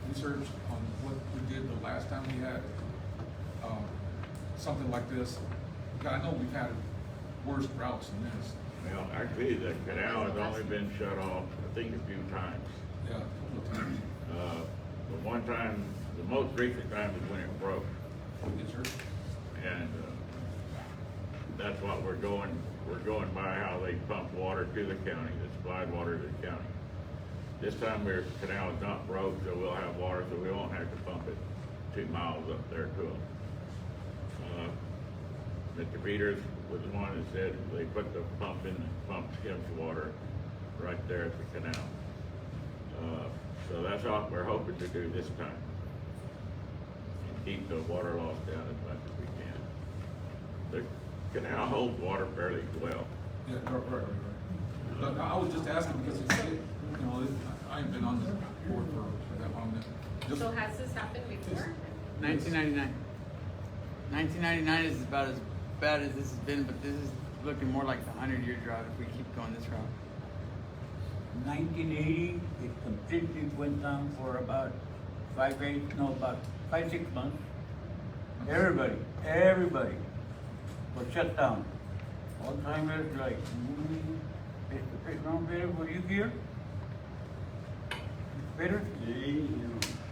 research on what we did the last time we had, something like this? I know we've had worse droughts than this. Well, actually, the canal has only been shut off, I think, a few times. Yeah, a couple of times. The one time, the most recent time is when it broke. Yes, sir. And that's what we're going by how they pump water to the county, the supplied water to the county. This time our canal is not broke, so we'll have water, so we won't have to pump it 2 miles up there to them. Mr. Peters was the one that said they put the pump in, pumped him water right there at the canal. So that's what we're hoping to do this time. And keep the water loss down as much as we can. The canal holds water fairly well. Yeah, right. But I was just asking because it's, you know, I ain't been on the board for that long. Just- So has this happened before? 1999. 1999 is about as bad as this has been, but this is looking more like the 100-year drought if we keep going this route. 1980, it completely went down for about 5-6 months. Everybody was shut down. All timers like, no, Peter, were you here? Peter?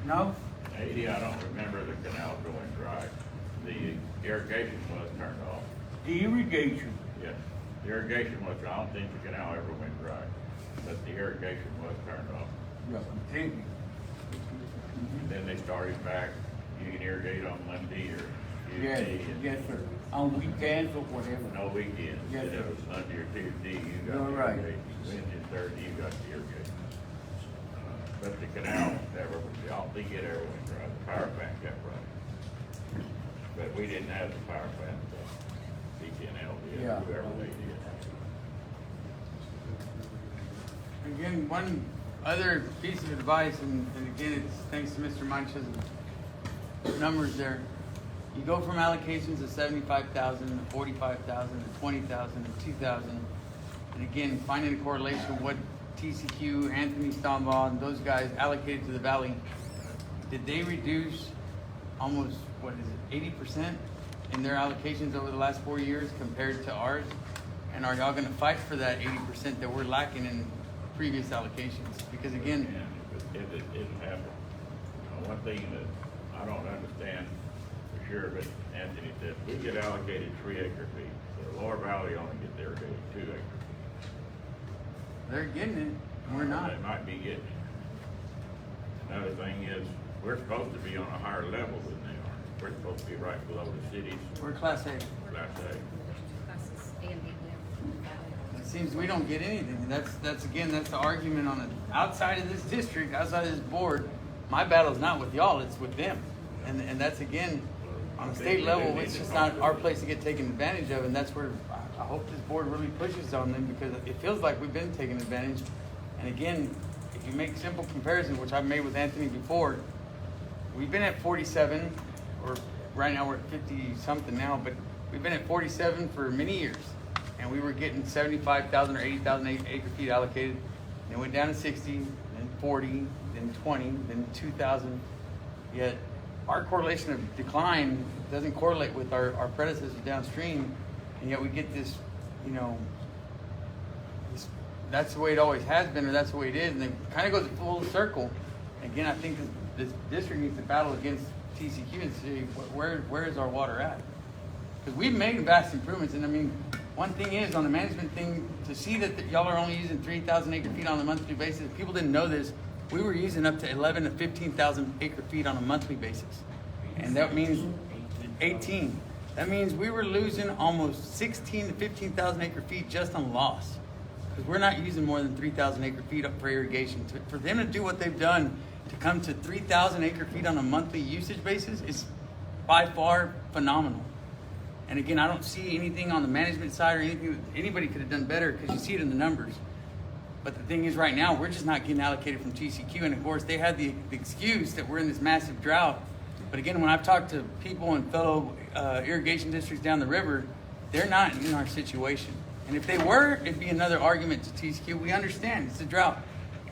No? 80, I don't remember the canal going dry. The irrigation was turned off. The irrigation. Yes, the irrigation was, I don't think the canal ever went dry, but the irrigation was turned off. Yeah, completely. Then they started back, you can irrigate on Monday or Yes, Tuesday. and yes, sir. On weekends or whatever. No weekends. Yes, If sir. it was Monday or Tuesday, you got You're the right. irrigation. Wednesday, Thursday, you got the irrigation. But the canal never, I don't think it ever went dry. The power plant got running. But we didn't have the power plant, BTNL did, Yeah. whoever they did. Again, one other piece of advice, and again, it's thanks to Mr. Mancha's numbers there. You go from allocations of 75,000 to 45,000 to 20,000 to 2,000. And again, finding a correlation of what Tceq, Anthony Stombaugh, and those guys allocated to the valley. Did they reduce almost, 80% in their allocations over the last 4 years compared to ours? And are y'all gonna fight for that 80% that we're lacking in previous allocations? Because again, And if it didn't happen, one thing that I don't understand for sure, but Anthony said, we get allocated 3 acre feet. The lower valley only gets irrigated 2 acre feet. they're getting it, and we're not. They might be getting it. Another thing is, we're supposed to be on a higher level than they are. We're supposed to be right below the cities, We're Class A. Class A. Classes A and B, yeah. It seems we don't get anything. That's again, that's the argument on the outside of this district, outside of this board. My battle's not with y'all, it's with them. And that's again, on a state level, it's just not our place to get taken advantage of, and that's where I hope this board really pushes on them, because it feels like we've been taken advantage. And again, if you make simple comparisons, which I've made with Anthony before, we've been at 47, or right now we're at 50 something now, but we've been at 47 for many years. And we were getting 75,000 or 80,000 acre feet allocated. Then went down to 60, then 40, then 20, then 2,000. Yet our correlation of decline doesn't correlate with our predecessors downstream. And yet we get this, that's the way it always has been, or that's the way it is. And it kind of goes full circle. Again, I think this district needs to battle against Tceq and see where is our water at? Because we've made vast improvements. And I mean, one thing is, on the management thing, to see that y'all are only using 3,000 acre feet on a monthly basis, if people didn't know this, we were using up to 11 to 15,000 acre feet on a monthly basis. And that means 18. That means we were losing almost 16 to 15,000 acre feet just on loss. Because we're not using more than 3,000 acre feet up for irrigation. For them to do what they've done, to come to 3,000 acre feet on a monthly usage basis, is by far phenomenal. And again, I don't see anything on the management side or anything that anybody could have done better, because you see it in the numbers. But the thing is, right now, we're just not getting allocated from Tceq. And of course, they had the excuse that we're in this massive drought. But again, when I've talked to people in fellow irrigation districts down the river, they're not in our situation. And if they were, it'd be another argument to Tceq. We understand it's a drought.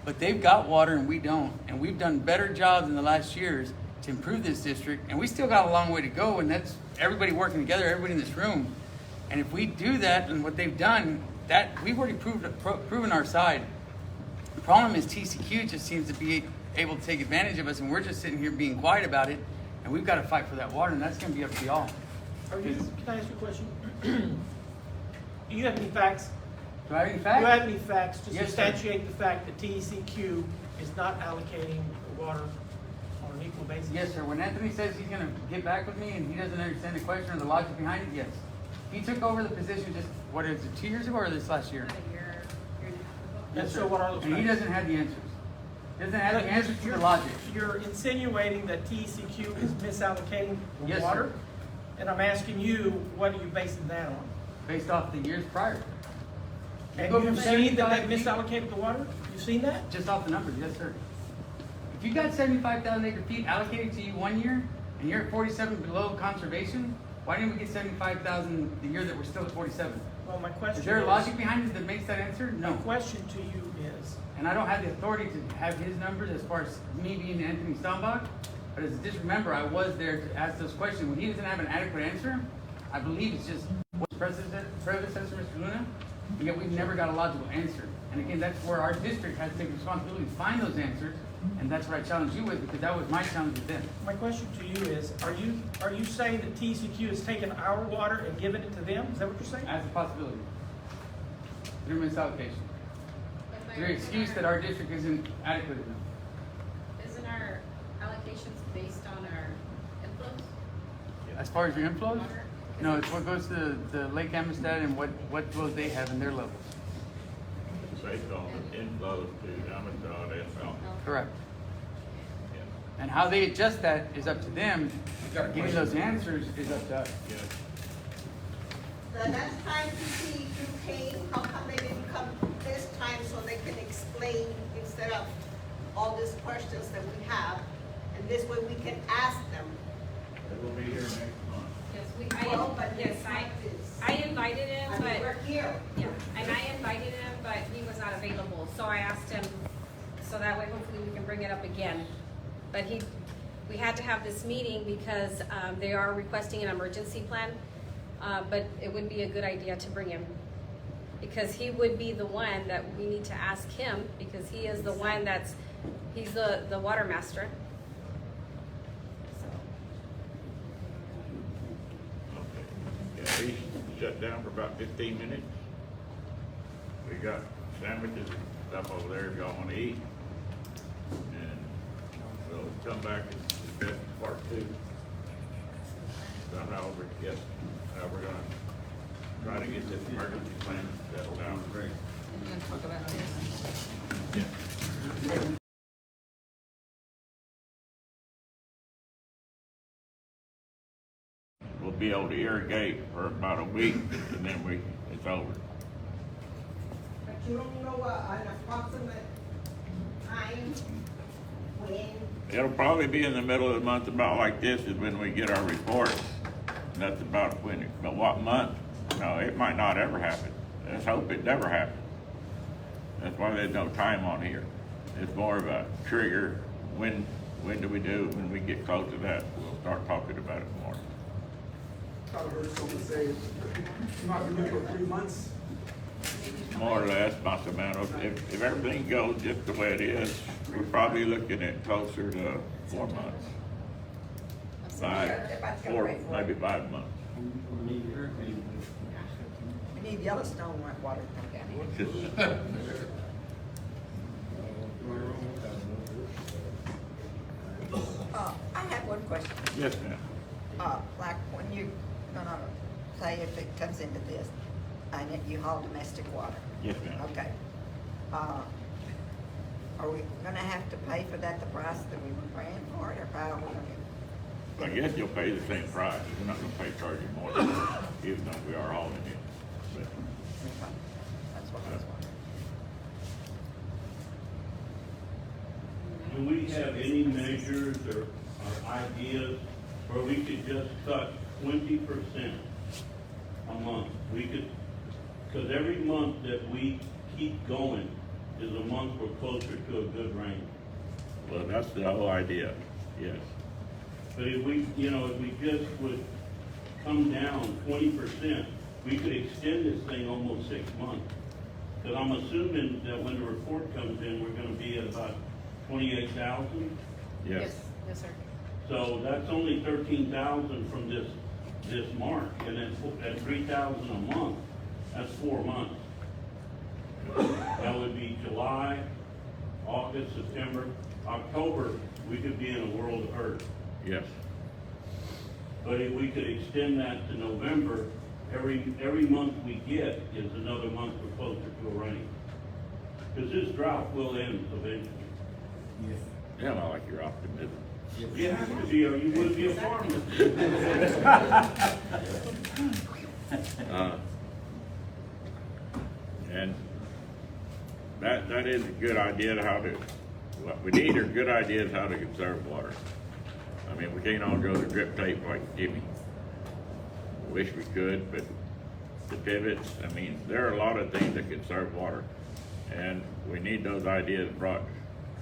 But they've got water and we don't. And we've done better jobs in the last years to improve this district. And we still got a long way to go. And that's everybody working together, everybody in this room. And if we do that, and what they've done, that we've already proven our side. The problem is Tceq just seems to be able to take advantage of us, and we're just sitting here being quiet about it. And we've got to fight for that water, and that's going to be up to y'all. Can I ask you a question? Do you have any facts? Do I have any Do facts? you have any facts to Yes, sir. substantiate the fact that Tceq is not allocating the water on an equal basis? Yes, sir. When Anthony says he's going to get back with me and he doesn't understand the question or the logic behind it, yes. He took over the position just, what is it, 2 years ago or this last year? About a year and a half ago. And so what are those And he facts? doesn't have the answers. Doesn't have the answers to the logic. You're insinuating that Tceq is misallocating the Yes, water? sir. And I'm asking you, what are you basing that on? Based off the years prior. And go from you've seen that 75 they've misallocated the water? You've seen that? Just off the numbers, yes, sir. If you got 75,000 acre feet allocated to you 1 year, and you're at 47 below conservation, why didn't we get 75,000 the year that we're still at 47? Well, my question Is there a logic behind it that makes that answer? My No. question to you is, and I don't have the authority to have his numbers as far as me being Anthony Stambach, but as a district member, I was there to ask those questions. When he doesn't have an adequate answer, I believe it's just what's predecessor, Mr. Luna, and yet we've never got a logical answer. And again, that's where our district has to take responsibility to find those answers, and that's what I challenge you with, because that was my challenge with them. My question to you is, are you saying that TCQ has taken our water and given it to them? Is that what you're saying? As a possibility. Through misallocation. Your excuse that our district isn't adequate enough. Isn't our allocations based on our inflows? As far as your inflows? Water? No, it's what goes to the Lake Amistad and what flows they have in their levels. Based on the inflows to Amazon and Falcon. Correct. And how they adjust that is up to them. Giving those answers is up to us. Yes. The last time you came, how come they didn't come this time so they can explain instead of all these questions that we have? And this way we can ask them. They will be here next month. Yes, Well, but yes, it's like this. I invited him, I mean, but. we're here. Yeah, and I invited him, but he was not available, so I asked him, so that way hopefully we can bring it up again. But we had to have this meeting because, they are requesting an emergency plan, but it would be a good idea to bring him. Because he would be the one that we need to ask him, because he is the one he's the water master. Yeah, he's shut down for about 15 minutes. We got sandwiches and stuff over there if y'all want to eat. And we'll come back and discuss part two. About how we're gonna try to get this emergency plan settled down. Great. And then talk about this. Yeah. We'll be able to irrigate for about a week and then it's over. But you don't know an approximate time when? It'll probably be in the middle of the month, about like this is when we get our reports. And that's about when, but what month? No, it might not ever happen. Let's hope it never happens. That's why there's no time on here. It's more of a trigger. When do we do? When we get close to that, we'll start talking about it more. I heard someone say, you might be looking for 3 months. More or less, not the amount of, if everything goes just the way it is, we're probably looking at closer to 4 months. Maybe 5 months. We need Yellowstone water. I have one question. Yes, ma'am. Like when you're gonna say if it comes into this, and you haul domestic water. Yes, ma'am. Okay. Are we gonna have to pay for that, the price that we were paying for it, or how are we gonna? I guess you'll pay the same price. We're not gonna charge you more, even though we are hauling it. But That's what I was wondering. Do we have any measures or ideas where we could just cut 20% a month? We could, because every month that we keep going is a month we're closer to a good rain. well, that's the whole idea. Yes. But if we, if we just would come down 20%, we could extend this thing almost 6 months. Because I'm assuming that when the report comes in, we're gonna be at about 28,000. Yes. Yes, sir. So that's only 13,000 from this mark, and at 3,000 a month, that's 4 months. That would be July, August, September, October, we could be in a world of hurt. Yes. But if we could extend that to November, every month we get is another month we're closer to a rain. Because this drought will end eventually. Yeah, I like your optimism. You have to be, or you wouldn't be a farmer. And that is a good idea what we need are good ideas how to conserve water. I mean, we can't all go to drip tape like Jimmy. Wish we could, but the pivots, I mean, there are a lot of things that conserve water. And we need those ideas brought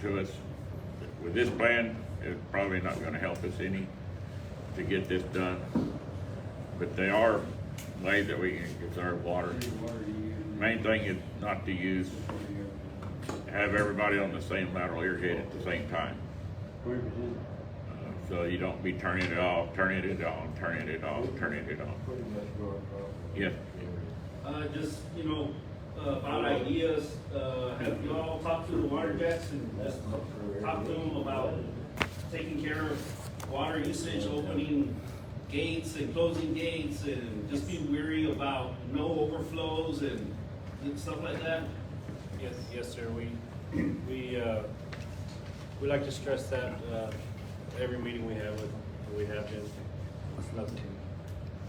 to us. With this plan, it's probably not gonna help us any to get this done. But they are ways that we can conserve water. Main thing is not to have everybody on the same lateral irrigate at the same time. So you don't be turning it off, turning it on, turning it off, turning it on. Yes. Just, about ideas, have you all talked to the water jets and just talked to them about taking care of water usage, opening gates and closing gates, and just be weary about no overflows and stuff like that? Yes, sir. We like to stress that every meeting we have with them. We have been. It's nothing.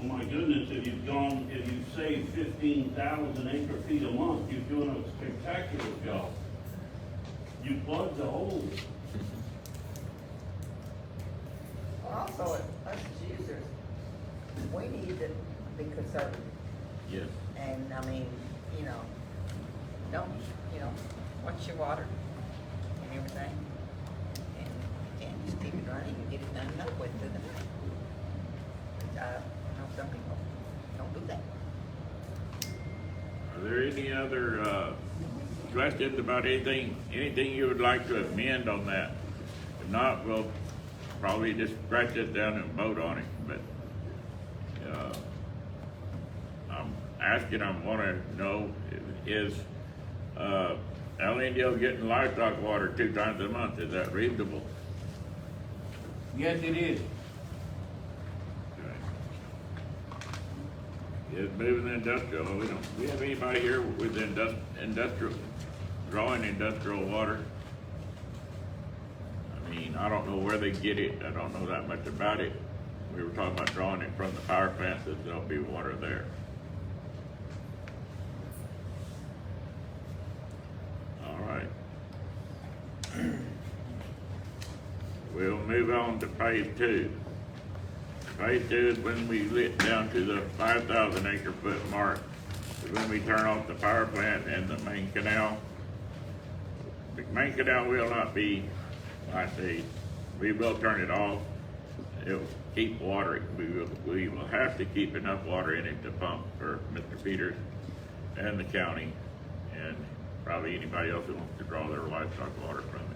Oh my goodness, if you've saved 15,000 acre feet a month, you're doing a spectacular job. You plugged the holes. Also, us as users, we need to be conservative. Yes. And I mean, don't, watch your water and everything. And you can't just keep it running and get it done up with through the night. I know some people don't do that. Are there any other questions about anything you would like to amend on that? If not, we'll probably just scratch it down and vote on it. But I want to know is El Indio getting livestock water 2 times a month? Is that reasonable? Yes, it is. Is moving the industrial. We have anybody here with industrial, drawing industrial water? I mean, I don't know where they get it. I don't know that much about it. We were talking about drawing it from the power plants, that there'll be water there. All right. We'll move on to phase 2. Phase 2 is when we lit down to the 5,000 acre foot mark. Is when we turn off the power plant and the main canal. The main canal will not be like these. We will turn it off. It will keep water. We will have to keep enough water in it to pump for Mr. Peters and the county and probably anybody else who wants to draw their livestock water from it.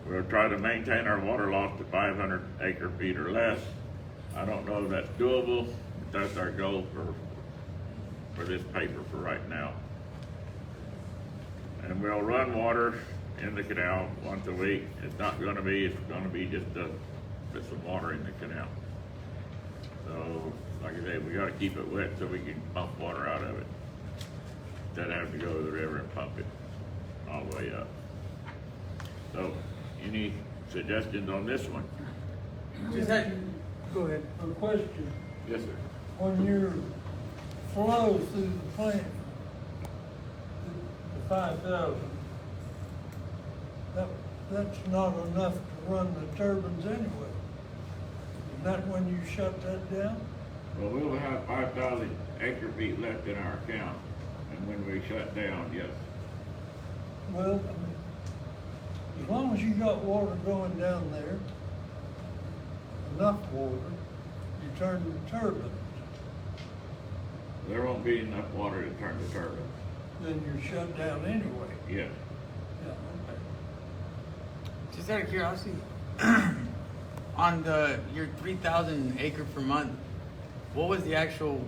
We'll try to maintain our water loss to 500 acre feet or less. I don't know if that's doable, but that's our goal for this paper for right now. And we'll run water in the canal once a week. It's going to be just to put some water in the canal. So, like I said, we got to keep it wet so we can pump water out of it. Instead of having to go to the river and pump it all the way up. So, any suggestions on this one? Go ahead. A question. Yes, sir. When your flow through the plant, the 5,000, that's not enough to run the turbines anyway. Isn't that when you shut that down? Well, we'll have 5,000 acre feet left in our account, and when we shut down, yes. Well, as long as you got water going down there, enough water, you turn the turbines. There won't be enough water to turn the turbine. Then you're shut down anyway. Yes. Yeah, okay. Just out of curiosity, on your 3,000 acre per month, what was the actual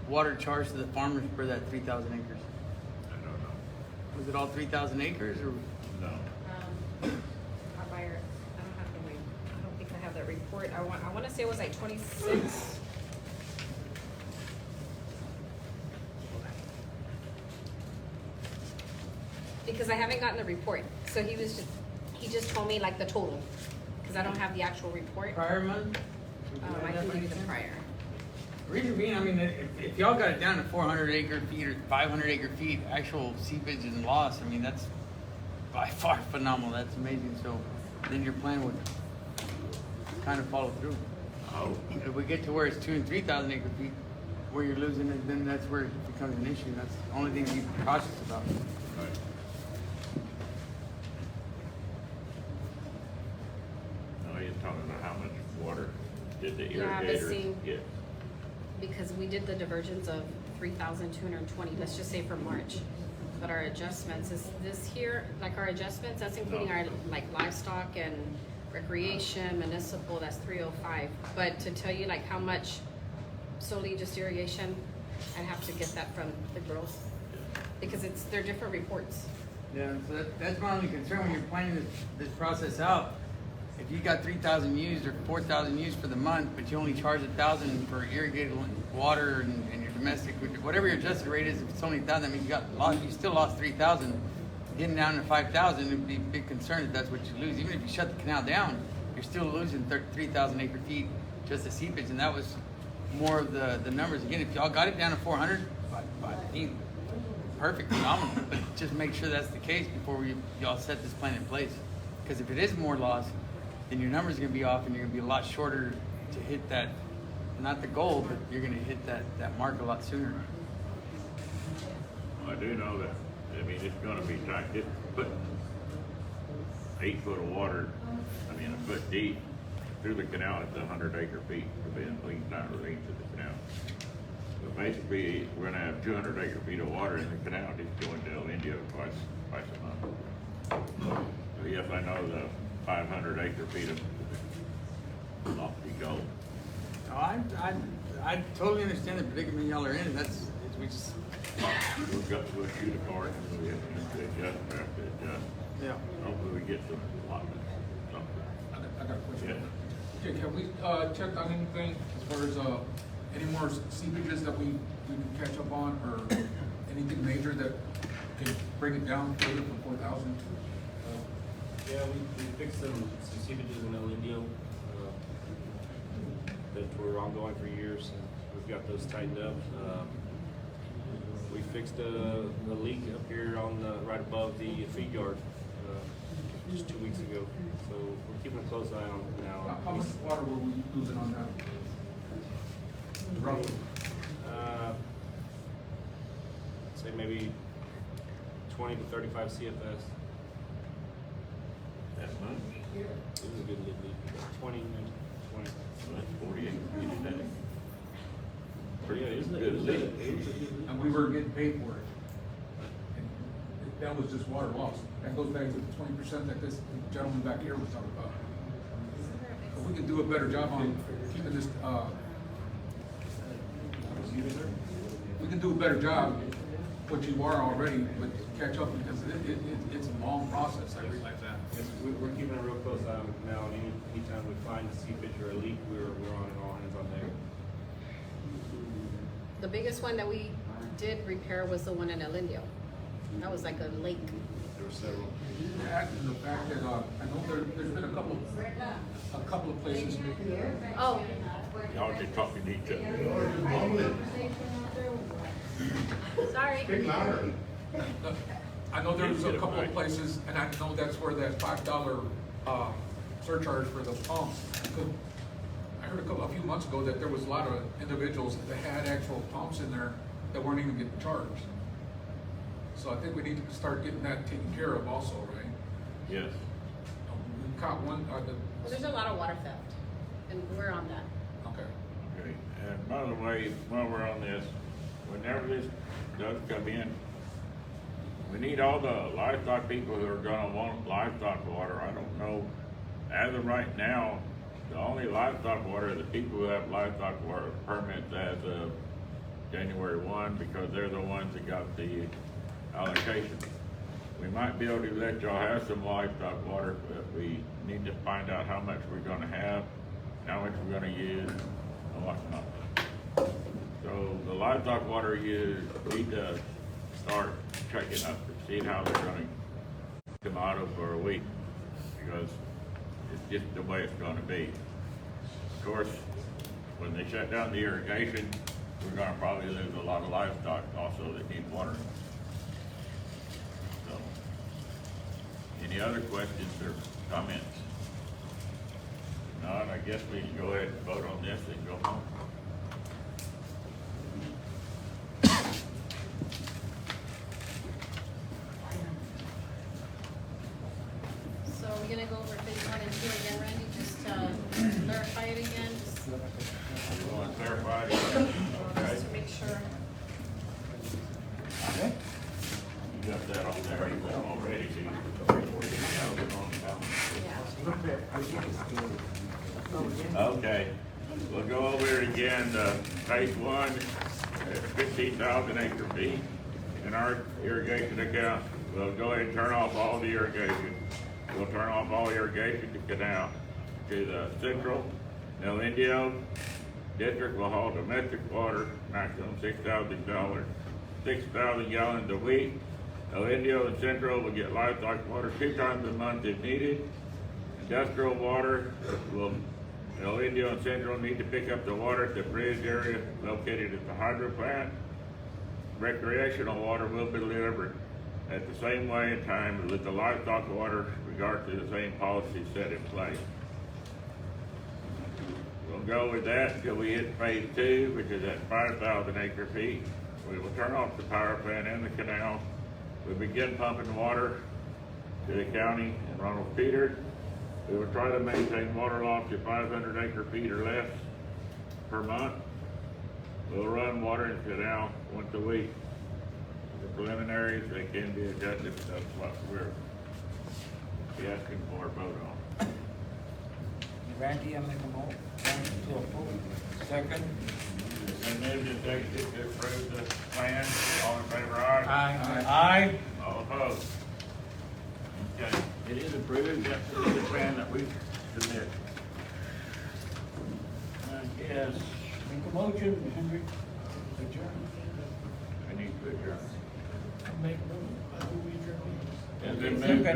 water charge to the farmers for that 3,000 acres? I don't know. Was it all 3,000 acres or? No. Javier, I don't think I have that report. I want to say it was like 26. Because I haven't gotten the report, so he just told me like the total, because I don't have the actual report. Prior month? I can give you the prior. Reason being, I mean, if y'all got it down to 400 acre feet or 500 acre feet, actual seepage and loss, I mean, that's by far phenomenal. That's amazing. So then your plan would kind of follow through. Oh. If we get to where it's 2,000 and 3,000 acre feet, where you're losing it, then that's where it becomes an issue. That's the only thing to be cautious about. Right. Now you're talking about how much water did the Yeah, but irrigators see- get? Because we did the diversions of 3,220, let's just say for March. But our adjustments is this here, like our adjustments, that's including No. our like livestock and recreation, municipal, that's 305. But to tell you like how much solely just irrigation, I'd have to get that from the girls. Because they're different reports. Yeah, so that's my only concern when you're planning this process out. If you got 3,000 used or 4,000 used for the month, but you only charge 1,000 for irrigated water and your domestic, whatever your adjusted rate is, if it's only 1,000, that means you still lost 3,000. Getting down to 5,000, it'd be a big concern if that's what you lose. Even if you shut the canal down, you're still losing 3,000 acre feet just to seepage, and that was more of the numbers. Again, if y'all got it down to 400, perfect, phenomenal. But just make sure that's the case before y'all set this plan in place. Because if it is more loss, then your numbers are gonna be off and you're gonna be a lot shorter to hit that, not the goal, but you're gonna hit that mark a lot sooner. I do know that, I mean, it's gonna be tight. Just put 8 foot of water, a foot deep through the canal at the 100 acre feet to be in lean down the length of the canal. So basically, we're gonna have 200 acre feet of water in the canal just going to El Indio twice a month. So yes, I know the 500 acre feet of lofty goal. No, I totally understand the predicament y'all are in. We just. We'll shoot a card and we have to adjust, we have to adjust. Yeah. Hopefully we get some allotment, something. I got a question. Yeah. Okay, have we checked on anything as far as any more seepages that we can catch up on, or anything major that could bring it down further from 4,000? Yeah, we fixed some seepages in El Indio that were ongoing for years. We've got those tightened up. We fixed a leak up here on right above the feed yard just 2 weeks ago. So we're keeping a close eye on it now. How much water were we losing on that? Roughly. Say maybe 20 to 35 CFS. That much? It was a good leak. 20, maybe 20. So that's 48 feet a day. Yeah, isn't it? Good leak. And we were getting paid for it. And that was just water loss. That goes back to the 20% that this gentleman back here was talking about. If we can do a better job on keeping this, we can do a better job, what you are already, but catch up, because it's a long process, I realize that. Yes, we're keeping a real close eye on it now, and anytime we find a seepage or a leak, we're on it, all hands on deck. The biggest one that we did repair was the one in El Indio. That was like a lake. There were several. That and the fact that, I know there's been a couple of places. Oh, Y'all just talking to each other. sorry. I know there's a couple of places, and I know that's where that $5 surcharge for the pumps. I heard a few months ago that there was a lot of individuals that had actual pumps in there that weren't even getting charged. So I think we need to start getting that taken care of also, right? Yes. We caught one, Well, there's a lot of water theft, and we're on that. okay. Okay, and by the way, while we're on this, whenever this does come in, we need all the livestock people who are gonna want livestock water. I don't know, as of right now, the only livestock water are the people who have livestock water permits as of January 1, because they're the ones that got the allocation. We might be able to let y'all have some livestock water, but we need to find out how much we're gonna have, how much we're gonna use, and what's not. So the livestock water you need to start checking up to see how they're gonna come out of for a week, because it's just the way it's gonna be. Of course, when they shut down the irrigation, we're gonna probably lose a lot of livestock also that need water. So, any other questions or comments? If not, I guess we can go ahead and vote on this and go home. go over phase 1 and 2 again, Randy, just clarify it again, just You want to clarify it? Okay. to make sure. You got that on there, you got already, so you can Okay, we'll go over it again, phase 1, at 15,000 acre feet in our irrigation account. We'll go ahead and turn off all the irrigation. We'll turn off all irrigation to canal to the central. El Indio district will haul domestic water, maximum $6,000 gallons a week. El Indio and Central will get livestock water 2 times a month if needed. Industrial water will, El Indio and Central need to pick up the water at the bridge area located at the hydro plant. Recreational water will be delivered at the same way and time with the livestock water, regard to the same policy set in place. We'll go with that until we hit phase 2, which is at 5,000 acre feet. We will turn off the power plant and the canal. We'll begin pumping water to the county and Ronald Peters. We will try to maintain water loss to 500 acre feet or less per month. We'll run water in the canal once a week. The preliminaries, they can be adjusted, that's what we're asking for a vote on. Randy, I make a motion to approve. Second. And then just take it to approve the plan, all in favor, aye? Aye. All opposed? Okay, it is approved, that's the plan that we submit. Yes, Make a motion, Henry. Adjourn. I need to adjourn. Make, I do adjourn. Has been moved